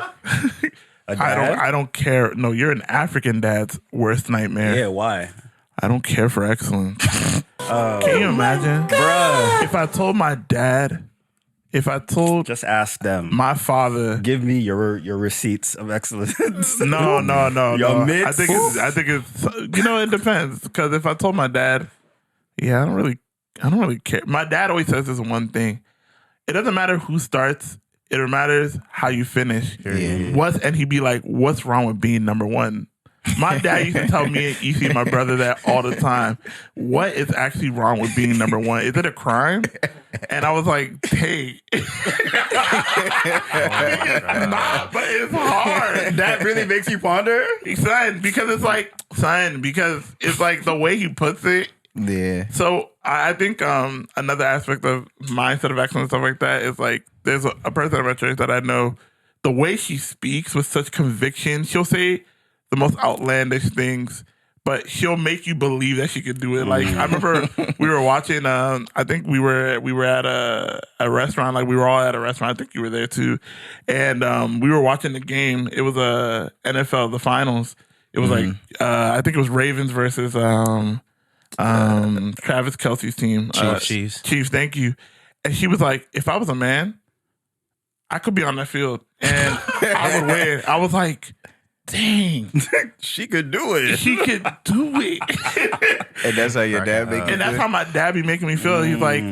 I don't care. No, you're an African dad's worst nightmare. Yeah, why? I don't care for excellence. Can you imagine? Bruh. If I told my dad, just ask them. My father, give me your receipts of excellence. No. Your mix? I think it's it depends. Because if I told my dad, I don't really care. My dad always says this one thing. It doesn't matter who starts. It matters how you finish. And he'd be like, what's wrong with being number one? My dad used to tell me and EC, my brother, that all the time. What is actually wrong with being number one? Is it a crime? And I was like, hey. Nah, but it's hard. That really makes you ponder? Because it's like the way he puts it. Yeah. So I think another aspect of mindset of excellence, stuff like that, is like there's a person at my church that I know, the way she speaks with such conviction, she'll say the most outlandish things, but she'll make you believe that she could do it. Like I remember we were watching. I think we were at a restaurant. Like we were all at a restaurant. I think you were there too, and we were watching the game. It was a NFL the finals. It was like I think it was Ravens versus Travis Kelce's team. Chiefs. Chiefs. Thank you. And she was like, if I was a man, I could be on that field and I would win. I was like, dang, she could do it. She could do it. And that's how your dad make you And that's feel? how my dad be making me feel. He was like,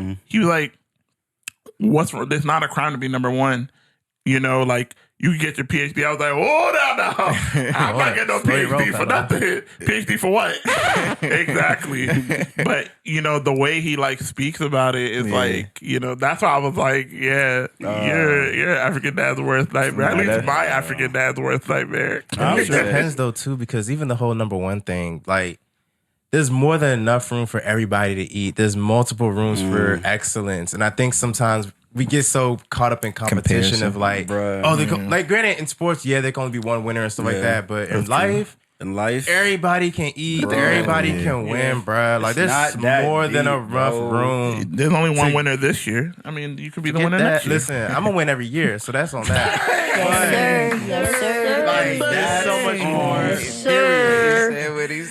what's wrong? It's not a crime to be number one. Like you can get your PhD. I was like, oh no. I'm not getting no PhD for nothing. PhD for what? Exactly. But the way he like speaks about it is like, that's why I was like, you're African dad's worst nightmare. At least my African dad's worst nightmare. It depends though too, because even the whole number one thing, like there's more than enough room for everybody to eat. There's multiple rooms for excellence. And I think sometimes we get so caught up in competition of like, like granted in sports, there can only be one winner and stuff like that. But in life, everybody can eat, everybody can win, bro. Like there's more than a rough room. There's only one winner this year. I mean, you could be the winner next year. Listen, I'm gonna win every year, so that's on that. Yes, sir. Like, there's so much more.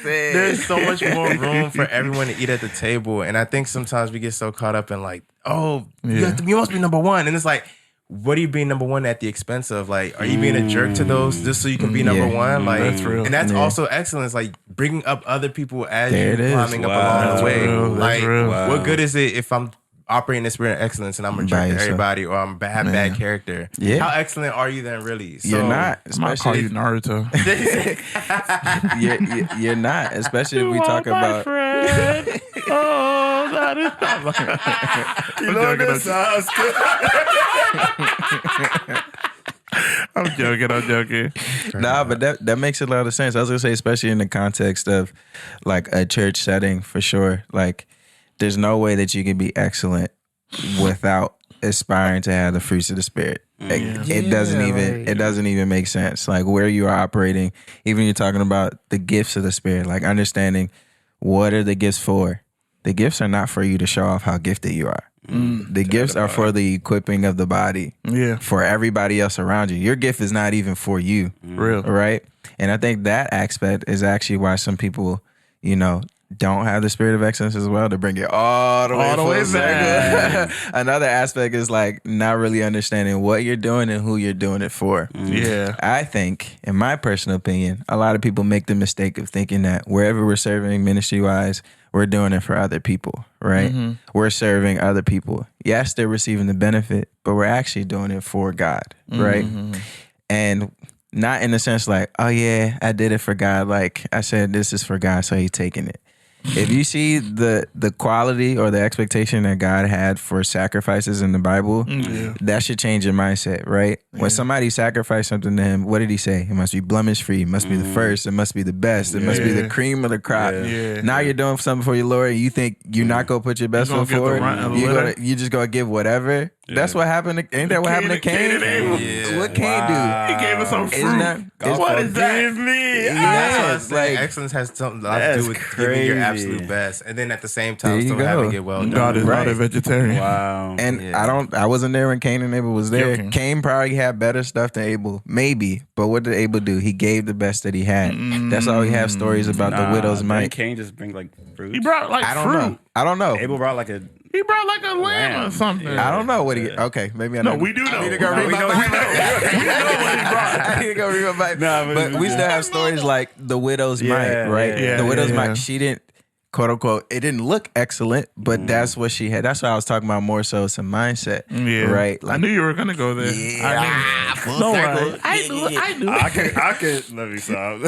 There's so much more room for everyone to eat at the table, and I think sometimes we get so caught up in like, you must be number one, and it's like, what are you being number one at the expense of? Like, are you being a jerk to those just so you can be number one? Like, that's real. And that's also excellence, like bringing up other people as you're climbing up along the way. Like, what good is it if I'm operating the spirit of excellence and I'm a jerk to everybody, or I'm have bad character? Yeah. How excellent are you then, really? So, you're not. I might call you Naruto. You're not, especially if we talk about. Oh, that is I'm joking. Nah, but that makes a lot of sense. I was gonna say, especially in the context of like a church setting, for sure. Like, there's no way that you can be excellent without aspiring to have the fruits of the spirit. It doesn't even make sense. Like where you are operating, even you're talking about the gifts of the spirit, like understanding what are the gifts for. The gifts are not for you to show off how gifted you are. The gifts are for the equipping of the body. For everybody else around you. Your gift is not even for you. Real. Right? And I think that aspect is actually why some people, don't have the spirit of excellence as well, to bring it all the way back. Another aspect is like not really understanding what you're doing and who you're doing it for. Yeah. I think, in my personal opinion, a lot of people make the mistake of thinking that wherever we're serving ministry-wise, we're doing it for other people, right? We're serving other people. Yes, they're receiving the benefit, but we're actually doing it for God, right? And Not in the sense like, oh yeah, I did it for God. Like I said, this is for God, so He's taking it. If you see the quality or the expectation that God had for sacrifices in the Bible, that should change your mindset, right? Yeah. When somebody sacrificed something to Him, what did He say? It must be blemish free. It must be the first. It must be the best. It must be the cream of the crop. Now you're doing something for your Lord, and you think you're not gonna put your best foot forward. You just gonna give whatever. That's what happened. Ain't that what happened to Cain? What Cain do? He gave us some fruit. What is that? Give me. That's like excellence has something to do with giving your absolute best, and then at the same time still having it well done. God is not a vegetarian. Wow. And I wasn't there when Cain and Abel was there. Cain probably had better stuff than Abel, maybe. But what did Abel do? He gave the best that he had. That's all we have stories about the widow's mite. Cain just bring like fruit. He brought like fruit. I don't know. Abel brought like a. He brought like a lamb or something. I don't know what he. Okay, maybe I know. No, we do know. I need to go read my Bible. We know what he brought. I need to go read my Bible. But we still have stories like the widow's mite, right? The widow's mite. She didn't, quote unquote, it didn't look excellent, but that's what she had. That's what I was talking about more so. It's a mindset, right? Like, I knew you were gonna go there. I knew. I could. Let me stop.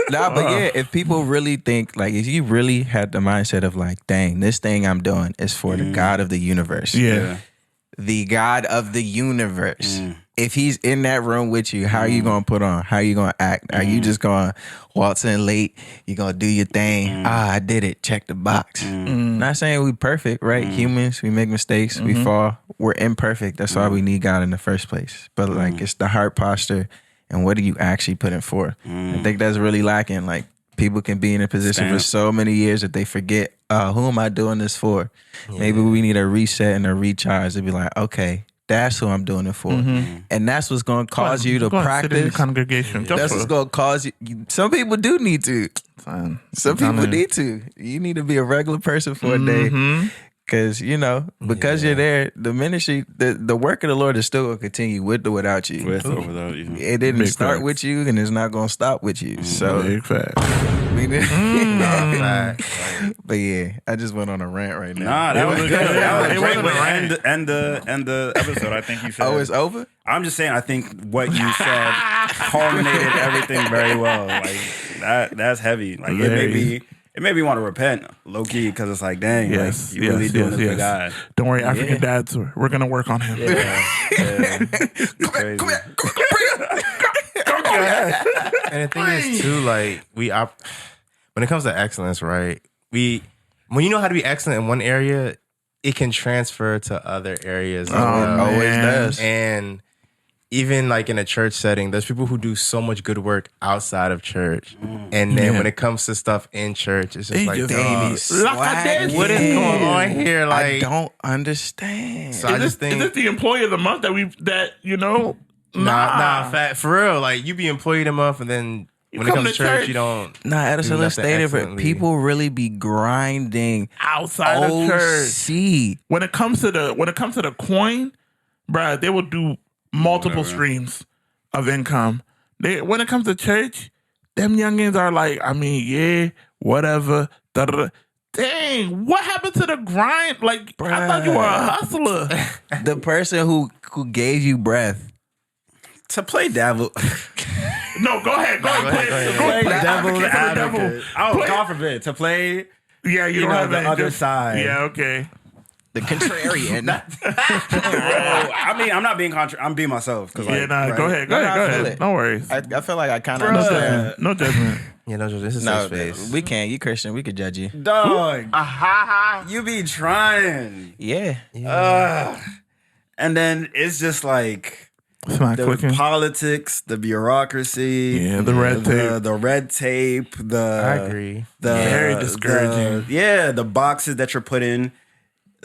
But yeah, if people really think, like, if you really had the mindset of like, dang, this thing I'm doing is for the God of the universe. Yeah. The God of the universe. If He's in that room with you, how are you going to put on? How are you going to act? Are you just going to waltz in late? You going to do your thing? I did it. Check the box. Not saying we perfect, right? Humans, we make mistakes. We fall. We're imperfect. That's why we need God in the first place. But like, it's the heart posture and what are you actually putting forth? I think that's really lacking. Like, people can be in a position for so many years that they forget, who am I doing this for? Maybe we need a reset and a recharge to be like, okay, that's who I'm doing it for. And that's what's going to cause you to practice. Sit in the congregation. That's what's going to cause you. Some people do need to. Some people need to. You need to be a regular person for a day. Because, because you're there, the ministry, the work of the Lord is still going to continue with or without you. With or without you. It didn't start with you and it's not going to stop with you. So, big fact. But yeah, I just went on a rant right now. Nah, that was good. That was a great way to end the episode. I think you said. Oh, it's over? I'm just saying, I think what you said culminated everything very well. Like that's heavy. Like it made me want to repent, low key, because it's like, dang, like you really doing this for God. Don't worry, African dads, we're gonna work on him. Come here. And the thing is too, like when it comes to excellence, right? When you know how to be excellent in one area, it can transfer to other areas as well. Always does. And even like in a church setting, there's people who do so much good work outside of church. And then when it comes to stuff in church, it's just like, what is going on here? Like, I don't understand. So I just think, is this the employee of the month Nah, for real. Like, you be employee of the month, and then when it comes to church, you don't. Edison, let's state it, but people really be grinding outside of church. When it comes to the coin, bruh, they will do multiple streams of income. When it comes to church, them youngins are like, whatever. Da-da-da. Dang, what happened to the grind? Like, bruh, I thought you were a hustler. The person who gave you breath. To play devil. No, go ahead. Play devil's advocate. God forbid. To play. Yeah, you don't have the other side. Yeah, okay. The contrarian. I'm not being I'm being myself. Go ahead. No worries. I feel like I kind of understand. No judgment. Yeah, no, this is no space. We can't. You Christian. We could judge you. Dog. You be trying. Yeah. And then it's just like the politics, the bureaucracy, the red tape, the red tape. I agree. Very discouraging. The boxes that you're put in.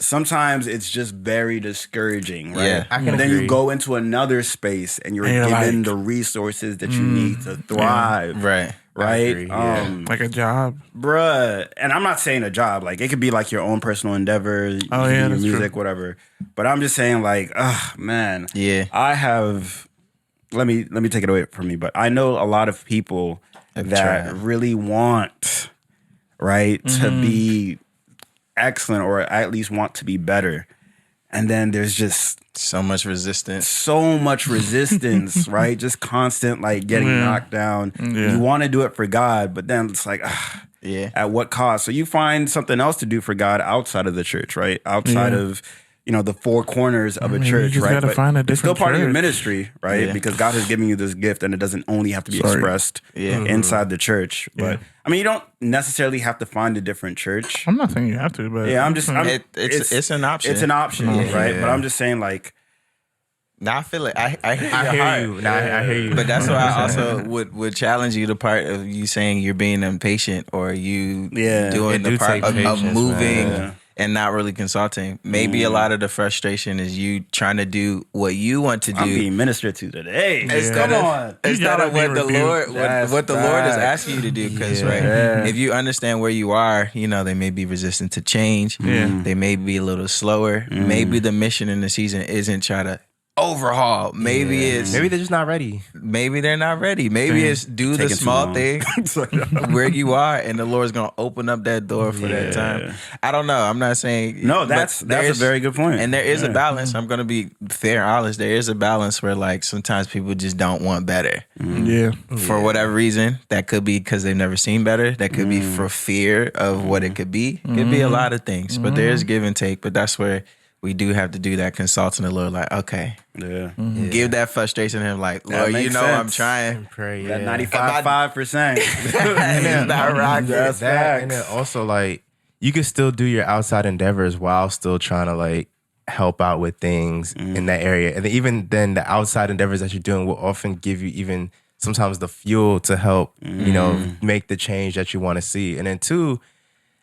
Sometimes it's just very discouraging, right? Yeah, I can then agree. You go into another space and you're given the resources that you need to thrive. Right. Right? Like a job. Bruh. And I'm not saying a job. Like, it could be like your own personal endeavor, your music, whatever. But I'm just saying, like, man. Yeah. I have, let me take it away from me, but I know a lot of people that really want, right, to be excellent or at least want to be better. And then there's just so much resistance. Right? Just constant like getting knocked down. Yeah. You want to do it for God, but then it's like, at what cost? So you find something else to do for God outside of the church, right? Outside of the four corners of a church, you just right? gotta find a it's still different part of your church. ministry, right? Yeah. Because God has given you this gift, and it doesn't only have to be expressed inside the church. But I mean, you don't necessarily have to find a different church. I'm not saying you have to, but I'm just. It's an option. It's an option, right? But I'm just saying, like. Now I feel it. I hear I your hear heart. you. Nah, I hear you. But that's why I also would challenge you, the part of you saying you're being impatient or you doing It the do part take of patience, moving man. and not really consulting. Maybe a lot of the frustration is you trying to do what you want to do. I'm being ministered to today. Instead of what the Lord what the Lord is asking you to do. Because if you understand where you are, they may be resistant to change. They may be a little slower. Maybe the mission in the season isn't try to overhaul. Maybe they're just not ready. Maybe they're not ready. Maybe it's do the small thing where you are, and the Lord's gonna open up that door for that time. I don't know. I'm not saying that's a very good point. And there is a balance. I'm gonna be fair and honest. There is a balance where like sometimes people just don't want better. For whatever reason. That could be because they've never seen better. That could be for fear of what it could be. It could be a lot of things. But there is give and take. But that's where we do have to do that consulting the Lord, like, okay. Give that frustration to him, like, Lord, I'm trying. Pray, that 95.5%. It's not rocking. That's that. And then also, like, you can still do your outside endeavors while still trying to, like, help out with things in that area. And then even then, the outside endeavors that you're doing will often give you even sometimes the fuel to help, make the change that you want to see. And then two,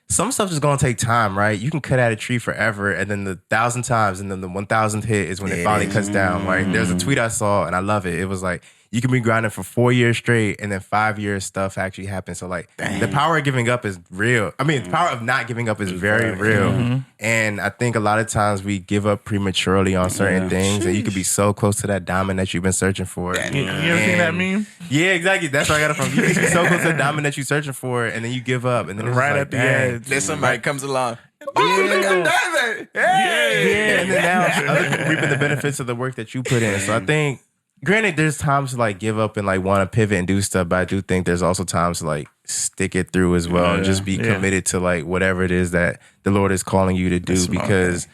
some stuff is going to take time, right? You can cut at a tree forever, and then the 1,000 times, and then the 1,000th hit is when it finally cuts down, right? There's a tweet I saw, and I love it. It was like, you can be grinding for 4 years straight, and then 5 years stuff actually happens. So, like, the power of giving up is real. I mean, the power of not giving up is very real. And I think a lot of times we give up prematurely on certain things, and you could be so close to that diamond that you've been searching for. You ever seen that meme? Yeah, exactly. That's where I got it from. You can be so close to the diamond that you're searching for, and then you give up, and then it's Right like, at the dang. edge. Then somebody comes along. Oh, look at that! Yeah, and then now other people reaping the benefits of the work that you put in. So I think, granted, there's times to like give up and like want to pivot and do stuff, but I do think there's also times to like stick it through as well and just be committed to like whatever it is that the Lord is calling you to do, because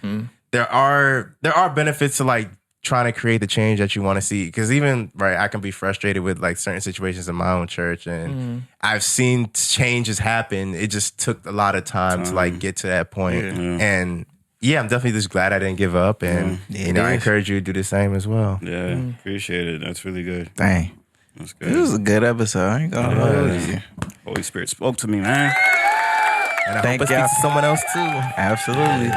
there are benefits to like trying to create the change that you want to see. Because even I can be frustrated with like certain situations in my own church, and I've seen changes happen. It just took a lot of time to like get to that point. And I'm definitely just glad I didn't give up, and I encourage you to do the same as well. Yeah, appreciate it. That's really good. Dang. That's good. This was a good episode. I ain't gonna hold you. Holy Spirit spoke to me, man. And I Thank hope it y'all. speaks to someone else too. Absolutely.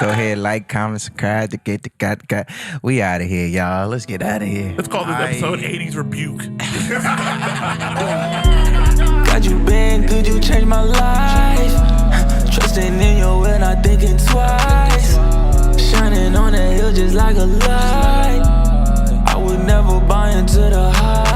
Go ahead, like, comment, subscribe to get the got. We out of here, y'all. Let's get out of here. Let's call this episode 80s Rebuke. God, you been good, you changed my life. Trusting in your will, not thinking twice. Shining on that hill just like a light. I would never buy into the hype.